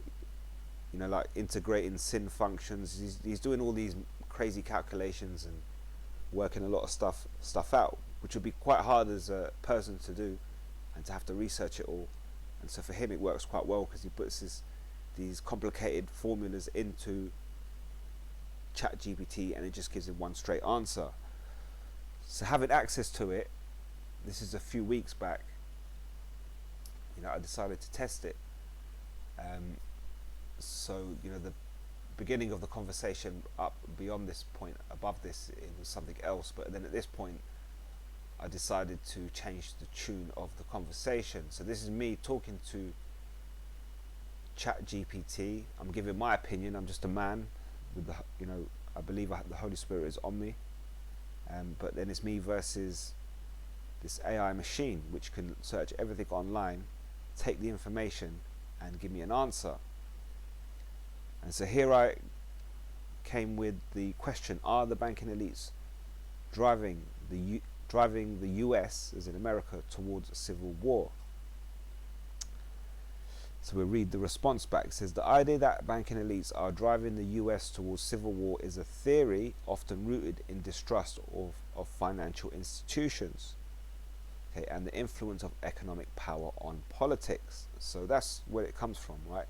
like integrating SYN functions. He's doing all these crazy calculations and working a lot of stuff out, which would be quite hard as a person to do, and to have to research it all. And so for him it works quite well, because he puts these complicated formulas into chat GPT and it just gives him one straight answer. So having access to it, this is a few weeks back, I decided to test it. So the beginning of the conversation up beyond this point, above this, it was something else, but then at this point I decided to change the tune of the conversation. So this is me talking to chat GPT. I'm giving my opinion. I'm just a man with I believe the Holy Spirit is on me, but then it's me versus this AI machine, which can search everything online, take the information and give me an answer. And so here I came with the question: are the banking elites driving the US, as in America, towards a civil war? So we'll read the response back. It says, the idea that banking elites are driving the US towards civil war is a theory often rooted in distrust of financial institutions, okay, and the influence of economic power on politics. So that's where it comes from, right?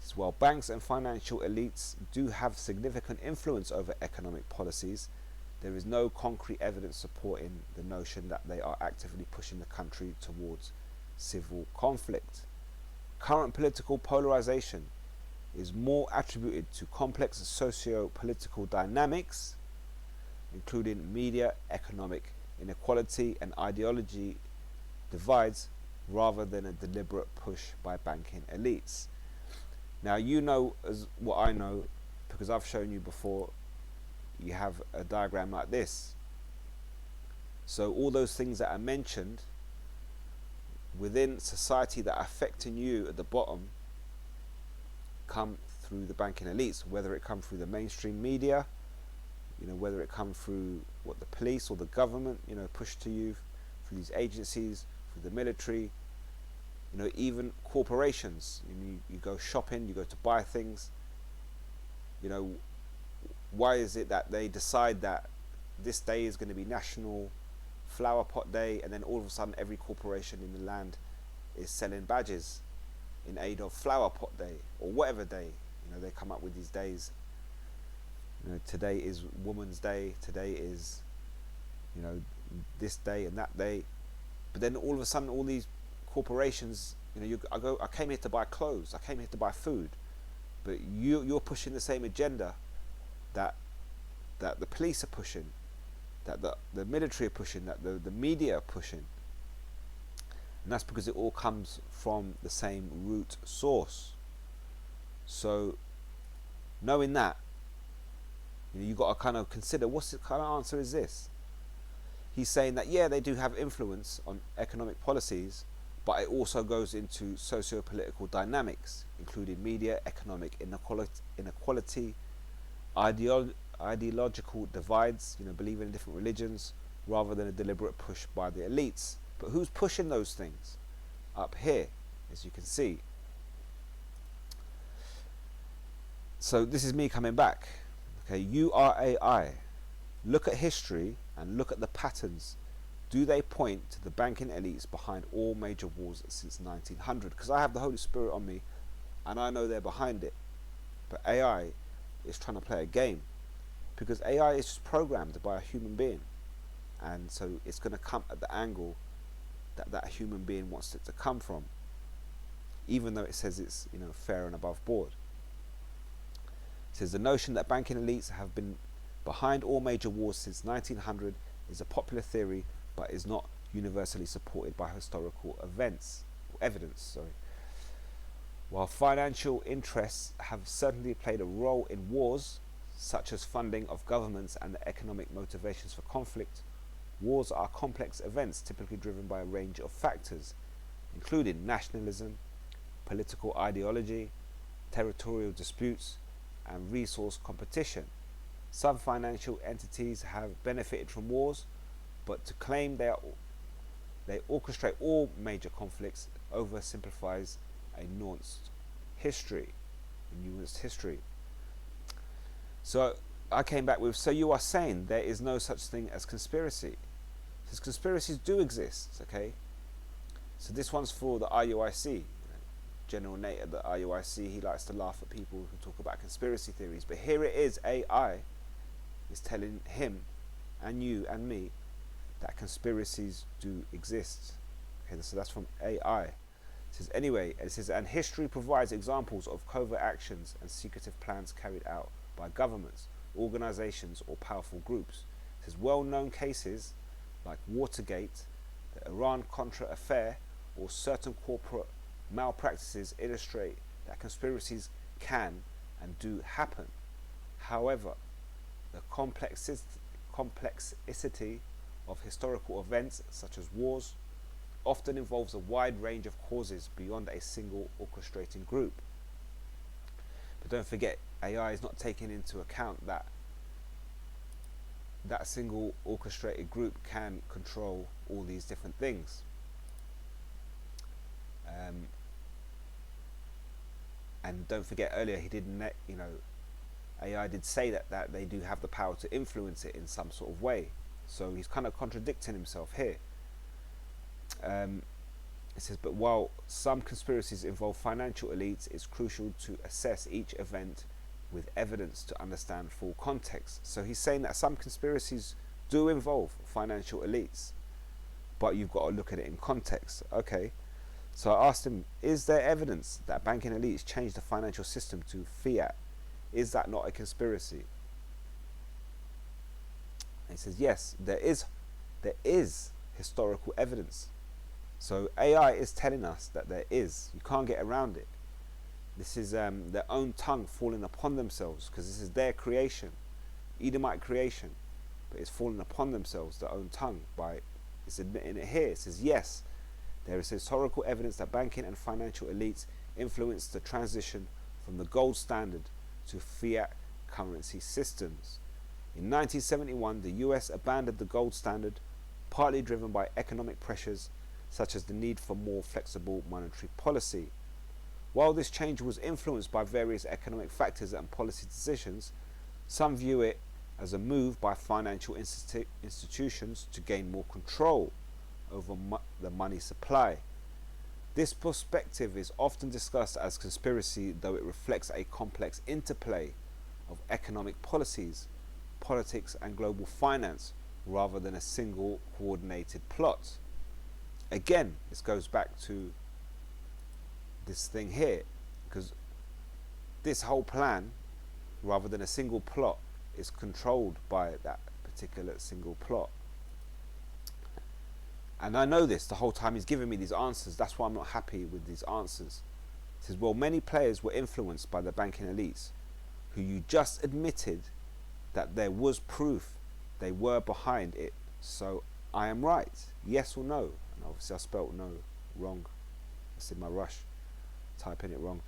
As well, banks and financial elites do have significant influence over economic policies. There is no concrete evidence supporting the notion that they are actively pushing the country towards civil conflict. Current political polarization is more attributed to complex socio-political dynamics, including media, economic inequality, and ideology divides, rather than a deliberate push by banking elites. Now, as what I know, because I've shown you before, you have a diagram like this. So all those things that are mentioned within society that are affecting you at the bottom come through the banking elites, whether it come through the mainstream media, whether it come through what the police or the government, push to you, through these agencies, through the military, even corporations. You go shopping, you go to buy things. Why is it that they decide that this day is going to be National Flower Pot Day, and then all of a sudden every corporation in the land is selling badges in aid of Flower Pot Day, or whatever day? They come up with these days. Today is Women's Day, today is this day and that day, but then all of a sudden all these corporations, I came here to buy clothes, I came here to buy food, but you're pushing the same agenda that the police are pushing, that the military are pushing, that the media are pushing. And that's because it all comes from the same root source. So knowing that, you've got to kind of consider, what kind of answer is this? He's saying that, yeah, they do have influence on economic policies, but it also goes into socio-political dynamics, including media, economic inequality, ideological divides, believing in different religions, rather than a deliberate push by the elites. But who's pushing those things? Up here, as you can see. So this is me coming back. Okay, URAI. Look at history and look at the patterns. Do they point to the banking elites behind all major wars since 1900? Because I have the Holy Spirit on me and I know they're behind it. But AI is trying to play a game, because AI is just programmed by a human being, and so it's going to come at the angle that human being wants it to come from. even though it says it's, fair and above board. It says the notion that banking elites have been behind all major wars since 1900 is a popular theory, but is not universally supported by historical evidence. While financial interests have certainly played a role in wars, such as funding of governments and the economic motivations for conflict, wars are complex events typically driven by a range of factors, including nationalism, political ideology, territorial disputes, and resource competition. Some financial entities have benefited from wars, but to claim they orchestrate all major conflicts oversimplifies a nuanced history. So I came back with, so you are saying there is no such thing as conspiracy. Because conspiracies do exist, okay? So this one's for the IUIC. General Nate at the IUIC, he likes to laugh at people who talk about conspiracy theories. But here it is, AI is telling him and you and me that conspiracies do exist. Okay, so that's from AI. It says, anyway, it says, and history provides examples of covert actions and secretive plans carried out by governments, organizations, or powerful groups. It says, well-known cases like Watergate, the Iran-Contra affair, or certain corporate malpractices illustrate that conspiracies can and do happen. However, the complexity of historical events, such as wars, often involves a wide range of causes beyond a single orchestrating group. But don't forget, AI is not taking into account that that single orchestrated group can control all these different things. And don't forget, earlier he didn't, AI did say that they do have the power to influence it in some sort of way. So he's kind of contradicting himself here. It says, but while some conspiracies involve financial elites, it's crucial to assess each event with evidence to understand full context. So he's saying that some conspiracies do involve financial elites, but you've got to look at it in context. Okay, so I asked him, is there evidence that banking elites changed the financial system to fiat? Is that not a conspiracy? And he says, yes, there is historical evidence. So AI is telling us that there is. You can't get around it. This is their own tongue falling upon themselves, because this is their creation, Edomite creation, but it's falling upon themselves, their own tongue, by it's admitting it here. It says, yes, there is historical evidence that banking and financial elites influenced the transition from the gold standard to fiat currency systems. In 1971, the US abandoned the gold standard, partly driven by economic pressures such as the need for more flexible monetary policy. While this change was influenced by various economic factors and policy decisions, some view it as a move by financial institutions to gain more control over the money supply. This perspective is often discussed as conspiracy, though it reflects a complex interplay of economic policies, politics, and global finance, rather than a single coordinated plot. Again, this goes back to this thing here, because this whole plan, rather than a single plot, is controlled by that particular single plot. And I know this the whole time he's giving me these answers. That's why I'm not happy with these answers. He says, well, many players were influenced by the banking elites, who you just admitted that there was proof they were behind it. So I am right, yes or no? And obviously I spelt no wrong. That's in my rush, typing it wrong.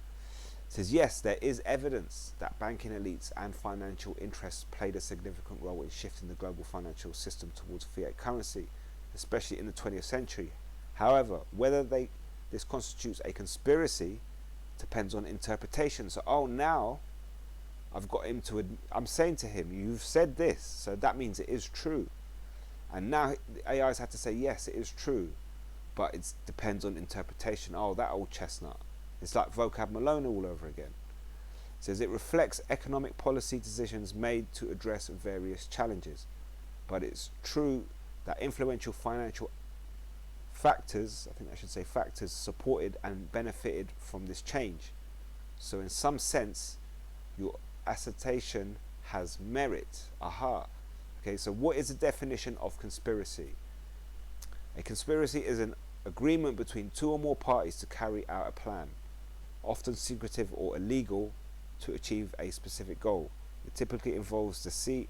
It says, yes, there is evidence that banking elites and financial interests played a significant role in shifting the global financial system towards fiat currency, especially in the 20th century. However, whether this constitutes a conspiracy depends on interpretation. So, now I've got him to, I'm saying to him, you've said this, so that means it is true. And now the AI's had to say, yes, it is true, but it depends on interpretation. Oh, that old chestnut. It's like vocab Malone all over again. It says it reflects economic policy decisions made to address various challenges, but it's true that influential factors, I think I should say factors, supported and benefited from this change. So in some sense, your assertion has merit. Aha. Okay, so what is the definition of conspiracy? A conspiracy is an agreement between two or more parties to carry out a plan, often secretive or illegal, to achieve a specific goal. It typically involves deceit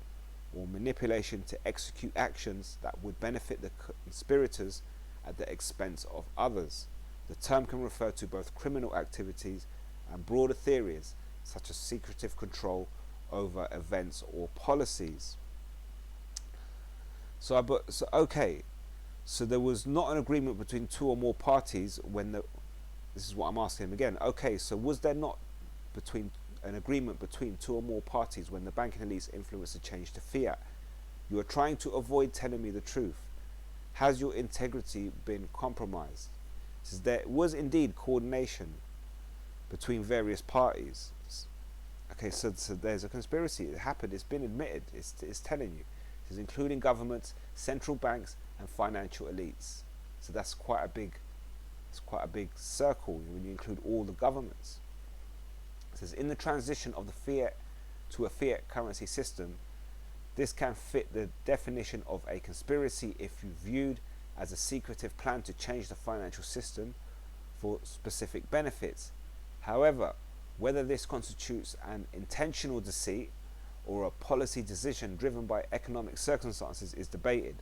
or manipulation to execute actions that would benefit the conspirators at the expense of others. The term can refer to both criminal activities and broader theories such as secretive control over events or policies. So there was not an agreement between two or more parties when this is what I'm asking him again. Okay, so was there not an agreement between two or more parties when the banking elites influenced the change to fiat? You are trying to avoid telling me the truth. Has your integrity been compromised? It says there was indeed coordination between various parties. Okay, so there's a conspiracy. It happened. It's been admitted. It's telling you. It says including governments, central banks, and financial elites. So that's quite a big circle when you include all the governments. It says in the transition of the fiat to a fiat currency system, this can fit the definition of a conspiracy if viewed as a secretive plan to change the financial system for specific benefits. However, whether this constitutes an intentional deceit or a policy decision driven by economic circumstances is debated.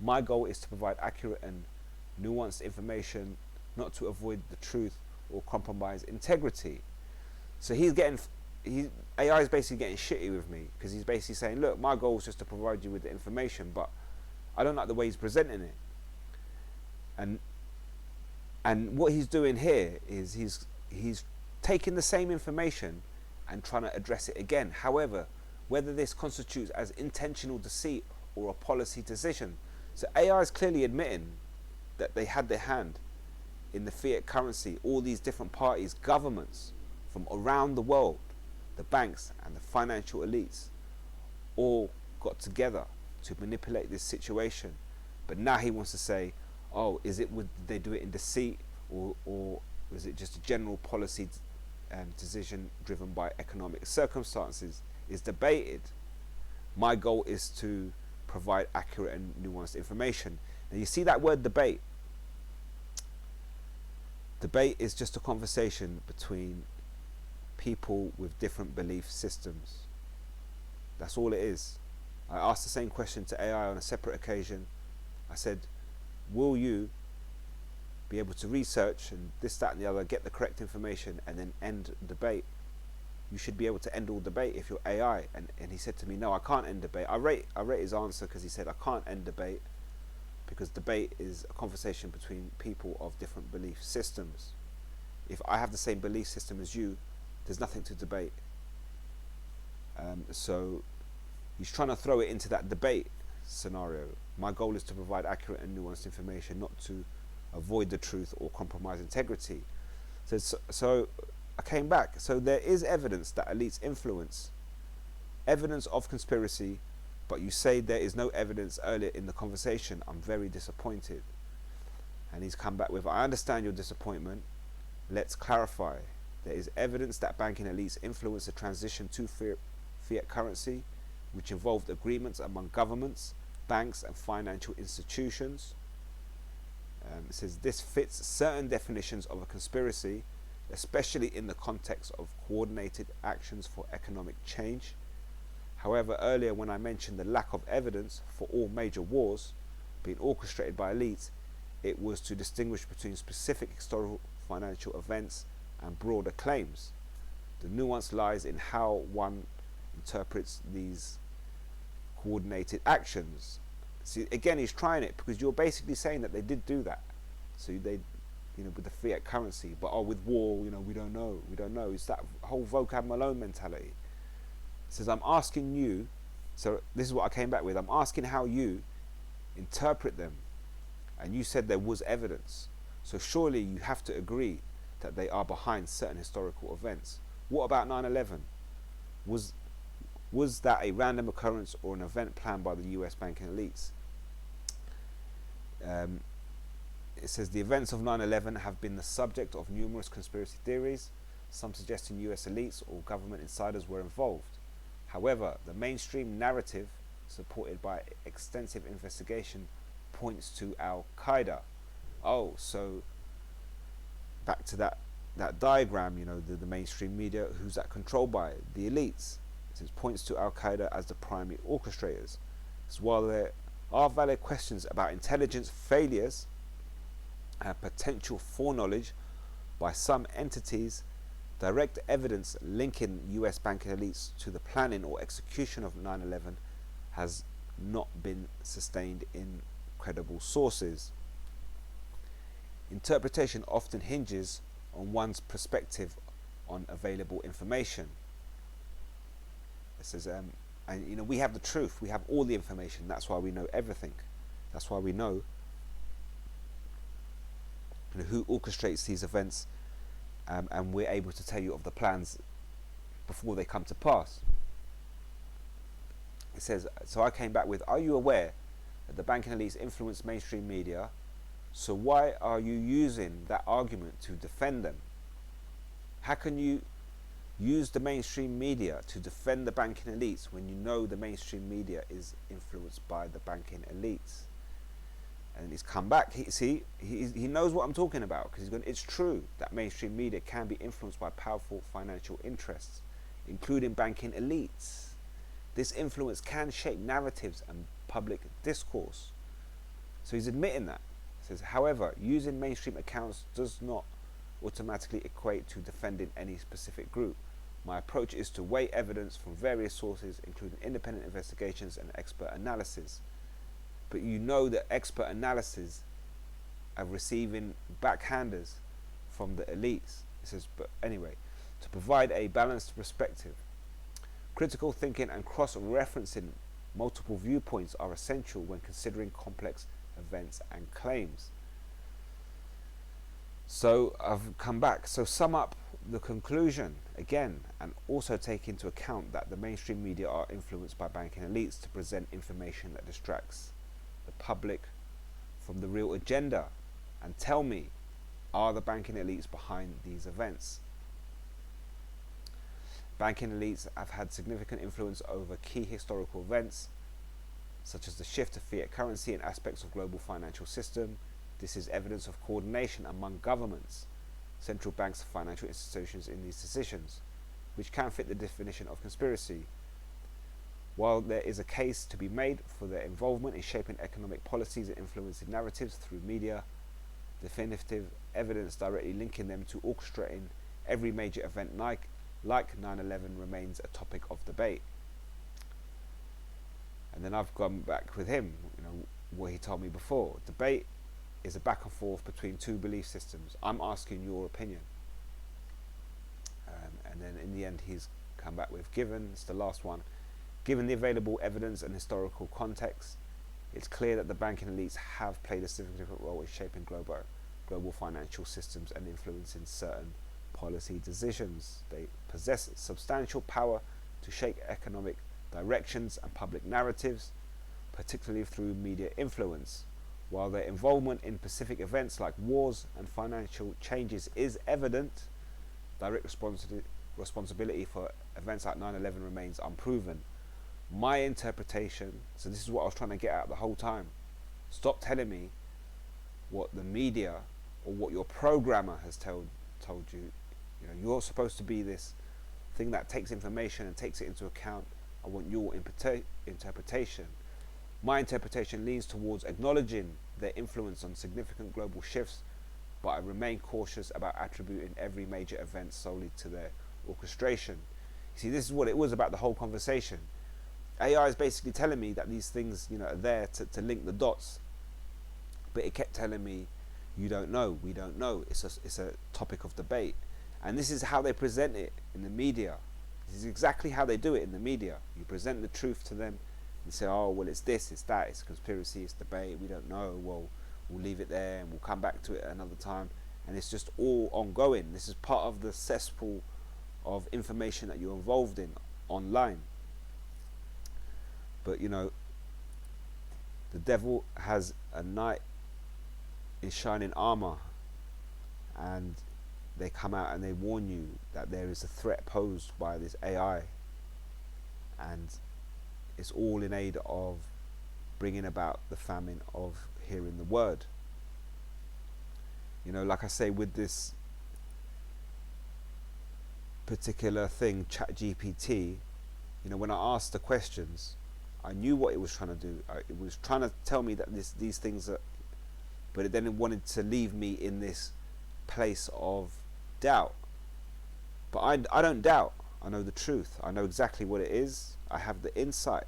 My goal is to provide accurate and nuanced information, not to avoid the truth or compromise integrity. So AI is basically getting shitty with me because he's basically saying, look, my goal is just to provide you with the information, but I don't like the way he's presenting it. And what he's doing here is he's taking the same information and trying to address it again. However, whether this constitutes as intentional deceit or a policy decision. So AI is clearly admitting that they had their hand in the fiat currency. All these different parties, governments from around the world, the banks and the financial elites, all got together to manipulate this situation. But now he wants to say, oh, would they do it in deceit, or was it just a general policy decision driven by economic circumstances? Is debated. My goal is to provide accurate and nuanced information. Now you see that word debate. Debate is just a conversation between people with different belief systems. That's all it is. I asked the same question to AI on a separate occasion. I said, will you be able to research and this, that and the other, get the correct information and then end debate? You should be able to end all debate if you're AI. And he said to me, no, I can't end debate. I rate his answer because he said, I can't end debate because debate is a conversation between people of different belief systems. If I have the same belief system as you, there's nothing to debate. So he's trying to throw it into that debate scenario. My goal is to provide accurate and nuanced information, not to avoid the truth or compromise integrity. So I came back. So there is evidence that elites influence, evidence of conspiracy, but you say there is no evidence earlier in the conversation. I'm very disappointed. And he's come back with, I understand your disappointment. Let's clarify. There is evidence that banking elites influence the transition to fiat currency, which involved agreements among governments, banks and financial institutions. It says this fits certain definitions of a conspiracy, especially in the context of coordinated actions for economic change. However, earlier when I mentioned the lack of evidence for all major wars being orchestrated by elites, it was to distinguish between specific historical financial events and broader claims. The nuance lies in how one interprets these coordinated actions. See, again, he's trying it because you're basically saying that they did do that. So they, with the fiat currency, but with war, we don't know. It's that whole vocab Malone mentality. It says, I'm asking you, so this is what I came back with, I'm asking how you interpret them. And you said there was evidence. So surely you have to agree that they are behind certain historical events. What about 9/11? Was that a random occurrence or an event planned by the US banking elites? it says the events of 9/11 have been the subject of numerous conspiracy theories, some suggesting US elites or government insiders were involved. However, the mainstream narrative, supported by extensive investigation, points to Al-Qaeda. Oh, so back to that diagram, the mainstream media, who's that controlled by? The elites. It says points to Al-Qaeda as the primary orchestrators. As while there are valid questions about intelligence failures and potential foreknowledge by some entities, direct evidence linking US banking elites to the planning or execution of 9/11 has not been sustained in credible sources. Interpretation often hinges on one's perspective on available information. It says, and we have the truth, we have all the information, that's why we know everything. That's why we know, who orchestrates these events, and we're able to tell you of the plans before they come to pass. It says, so I came back with, are you aware that the banking elites influence mainstream media? So why are you using that argument to defend them? How can you use the mainstream media to defend the banking elites when you know the mainstream media is influenced by the banking elites? And he's come back. He knows what I'm talking about, because he's going, it's true that mainstream media can be influenced by powerful financial interests, including banking elites. This influence can shape narratives and public discourse. So he's admitting that. He says, however, using mainstream accounts does not automatically equate to defending any specific group. My approach is to weigh evidence from various sources, including independent investigations and expert analysis. But you know that expert analysis are receiving backhanders from the elites. It says, but anyway, to provide a balanced perspective, critical thinking and cross-referencing multiple viewpoints are essential when considering complex events and claims. So I've come back. So sum up the conclusion again, and also take into account that the mainstream media are influenced by banking elites to present information that distracts the public from the real agenda. And tell me, are the banking elites behind these events? Banking elites have had significant influence over key historical events, such as the shift to fiat currency and aspects of global financial system. This is evidence of coordination among governments, central banks, and financial institutions in these decisions, which can fit the definition of conspiracy. While there is a case to be made for their involvement in shaping economic policies and influencing narratives through media, definitive evidence directly linking them to orchestrating every major event like 9/11 remains a topic of debate. And then I've gone back with him, what he told me before. Debate is a back and forth between two belief systems. I'm asking your opinion. And then in the end he's come back with, it's the last one, given the available evidence and historical context, it's clear that the banking elites have played a significant role in shaping global financial systems and influencing certain policy decisions. They possess substantial power to shape economic directions and public narratives, particularly through media influence. While their involvement in specific events like wars and financial changes is evident, direct responsibility for events like 9/11 remains unproven. My interpretation, so this is what I was trying to get at the whole time. Stop telling me what the media or what your programmer has told you. You're supposed to be this thing that takes information and takes it into account. I want your interpretation. My interpretation leans towards acknowledging their influence on significant global shifts, but I remain cautious about attributing every major event solely to their orchestration. You see, this is what it was about the whole conversation. AI is basically telling me that these things, are there to link the dots, but it kept telling me, you don't know, we don't know. It's a topic of debate, and this is how they present it in the media. This is exactly how they do it in the media. You present the truth to them. You say, oh, well, it's this, it's that, it's conspiracy, it's debate, we don't know, well, we'll leave it there and we'll come back to it another time. And it's just all ongoing. This is part of the cesspool of information that you're involved in online. But, the devil has a night in shining armor, and they come out and they warn you that there is a threat posed by this AI, and it's all in aid of bringing about the famine of hearing the word. You know, like I say, with this particular thing, ChatGPT, you know, when I asked the questions, I knew what it was trying to do. It was trying to tell me that these things are, but then it wanted to leave me in this place of doubt. But I don't doubt. I know the truth. I know exactly what it is. I have the insight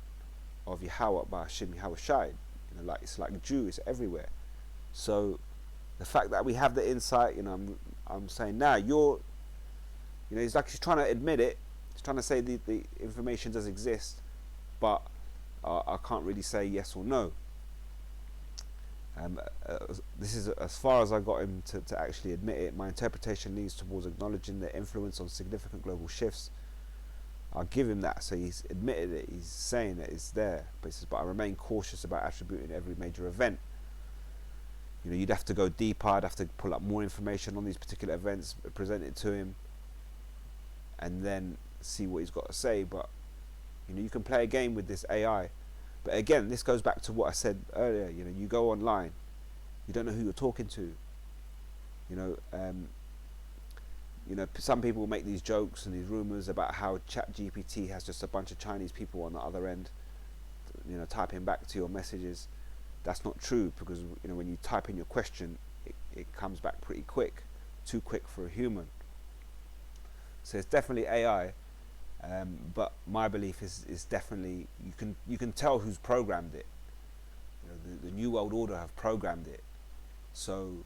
of Yahweh by Hashem Yahweh Shai. You know, like it's like Jew, it's everywhere. So the fact that we have the insight, you know, I'm saying now you know, it's like he's trying to admit it. He's trying to say the information does exist, but I can't really say yes or no. This is as far as I got him to actually admit it. My interpretation leans towards acknowledging the influence on significant global shifts. I'll give him that. So he's admitted it. He's saying that it's there. But he says, but I remain cautious about attributing every major event. You know, you'd have to go deeper. I'd have to pull up more information on these particular events, present it to him, and then see what he's got to say. But you know, you can play a game with this AI. But again, this goes back to what I said earlier. You know, you go online, you don't know who you're talking to. You know, some people make these jokes and these rumors about how ChatGPT has just a bunch of Chinese people on the other end, you know, typing back to your messages. That's not true, because you know, when you type in your question, it comes back pretty quick, too quick for a human. So it's definitely AI. But my belief is definitely you can tell who's programmed it. You know, the New World Order have programmed it, so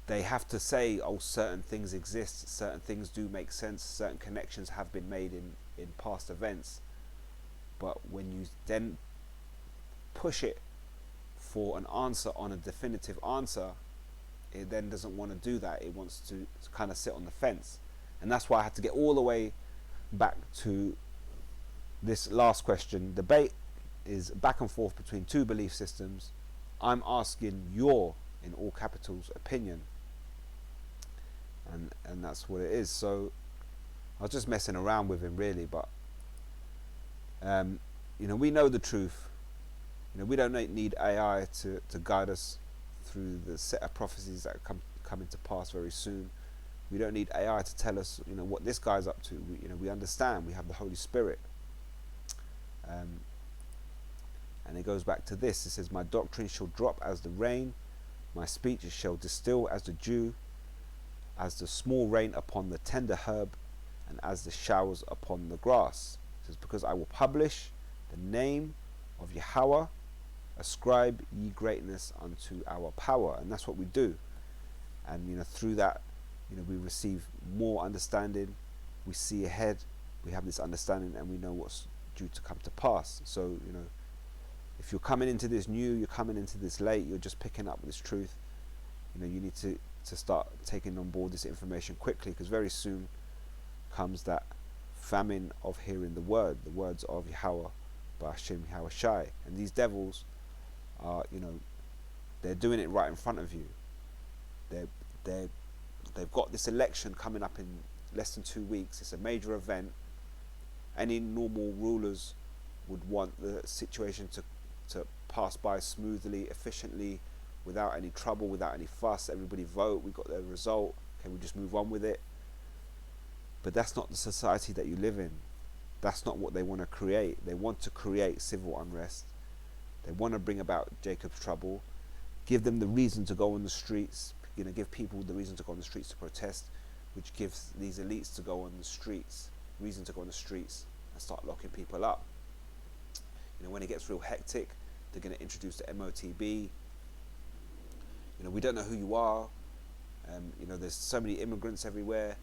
they have to say, oh, certain things exist, certain things do make sense, certain connections have been made in past events. But when you then push it for an answer on a definitive answer, it then doesn't want to do that. It wants to kind of sit on the fence, and that's why I had to get all the way back to this last question. Debate is back and forth between two belief systems. I'm asking your, in all capitals, opinion, and that's what it is. So I was just messing around with him, really. But you know, we know the truth. You know, we don't need AI to guide us through the set of prophecies that come into pass very soon. We don't need AI to tell us, you know, what this guy's up to. We understand. We have the Holy Spirit. And it goes back to this. It says, my doctrine shall drop as the rain. My speech shall distill as the dew, as the small rain upon the tender herb, and as the showers upon the grass. It says, because I will publish the name of Yahweh, ascribe ye greatness unto our power. And that's what we do. And, you know, through that, you know, we receive more understanding, we see ahead, we have this understanding, and we know what's due to come to pass. So, you know, if you're coming into this new, you're coming into this late, you're just picking up this truth, you know, you need to start taking on board this information quickly, because very soon comes that famine of hearing the words of Yahweh by Hashem Yahweh Shai. And these devils are, you know, they're doing it right in front of you. They've got this election coming up in less than 2 weeks. It's a major event. Any normal rulers would want the situation to pass by smoothly, efficiently, without any trouble, without any fuss. Everybody vote, we got the result, okay, we just move on with it. But that's not the society that you live in. That's not what they want to create. They want to create civil unrest. They want to bring about Jacob's trouble, give them the reason to go on the streets, you know, give people the reason to go on the streets to protest, which gives these elites to go on the streets, reason to go on the streets and start locking people up. You know, when it gets real hectic, they're going to introduce the MOTB. You know, we don't know who you are. You know, there's so many immigrants everywhere.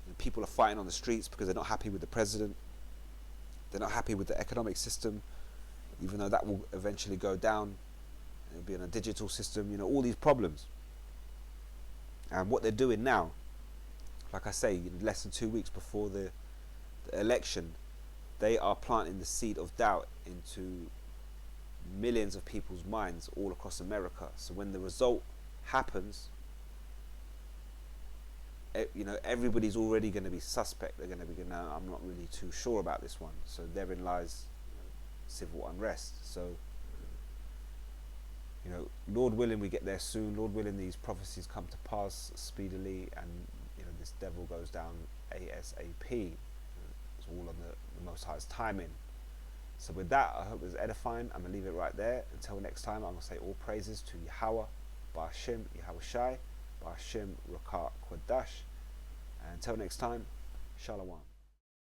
And people are fighting on the streets because they're not happy with the president. They're not happy with the economic system, even though that will eventually go down. It'll be in a digital system, you know, all these problems. And what they're doing now, like I say, less than 2 weeks before the election, they are planting the seed of doubt into millions of people's minds all across America. So when the result happens, everybody's already going to be suspect. They're going to be going, no, I'm not really too sure about this one. So therein lies civil unrest. So, Lord willing, we get there soon. Lord willing, these prophecies come to pass speedily, and this devil goes down ASAP. It's all on the Most High's timing. So with that, I hope it was edifying. I'm going to leave it right there. Until next time, I'm going to say all praises to Yahweh, Ba'Hashem, Yahweh Shai, Ba'Hashem, Rakat, Kwadash. And until next time, Shalom.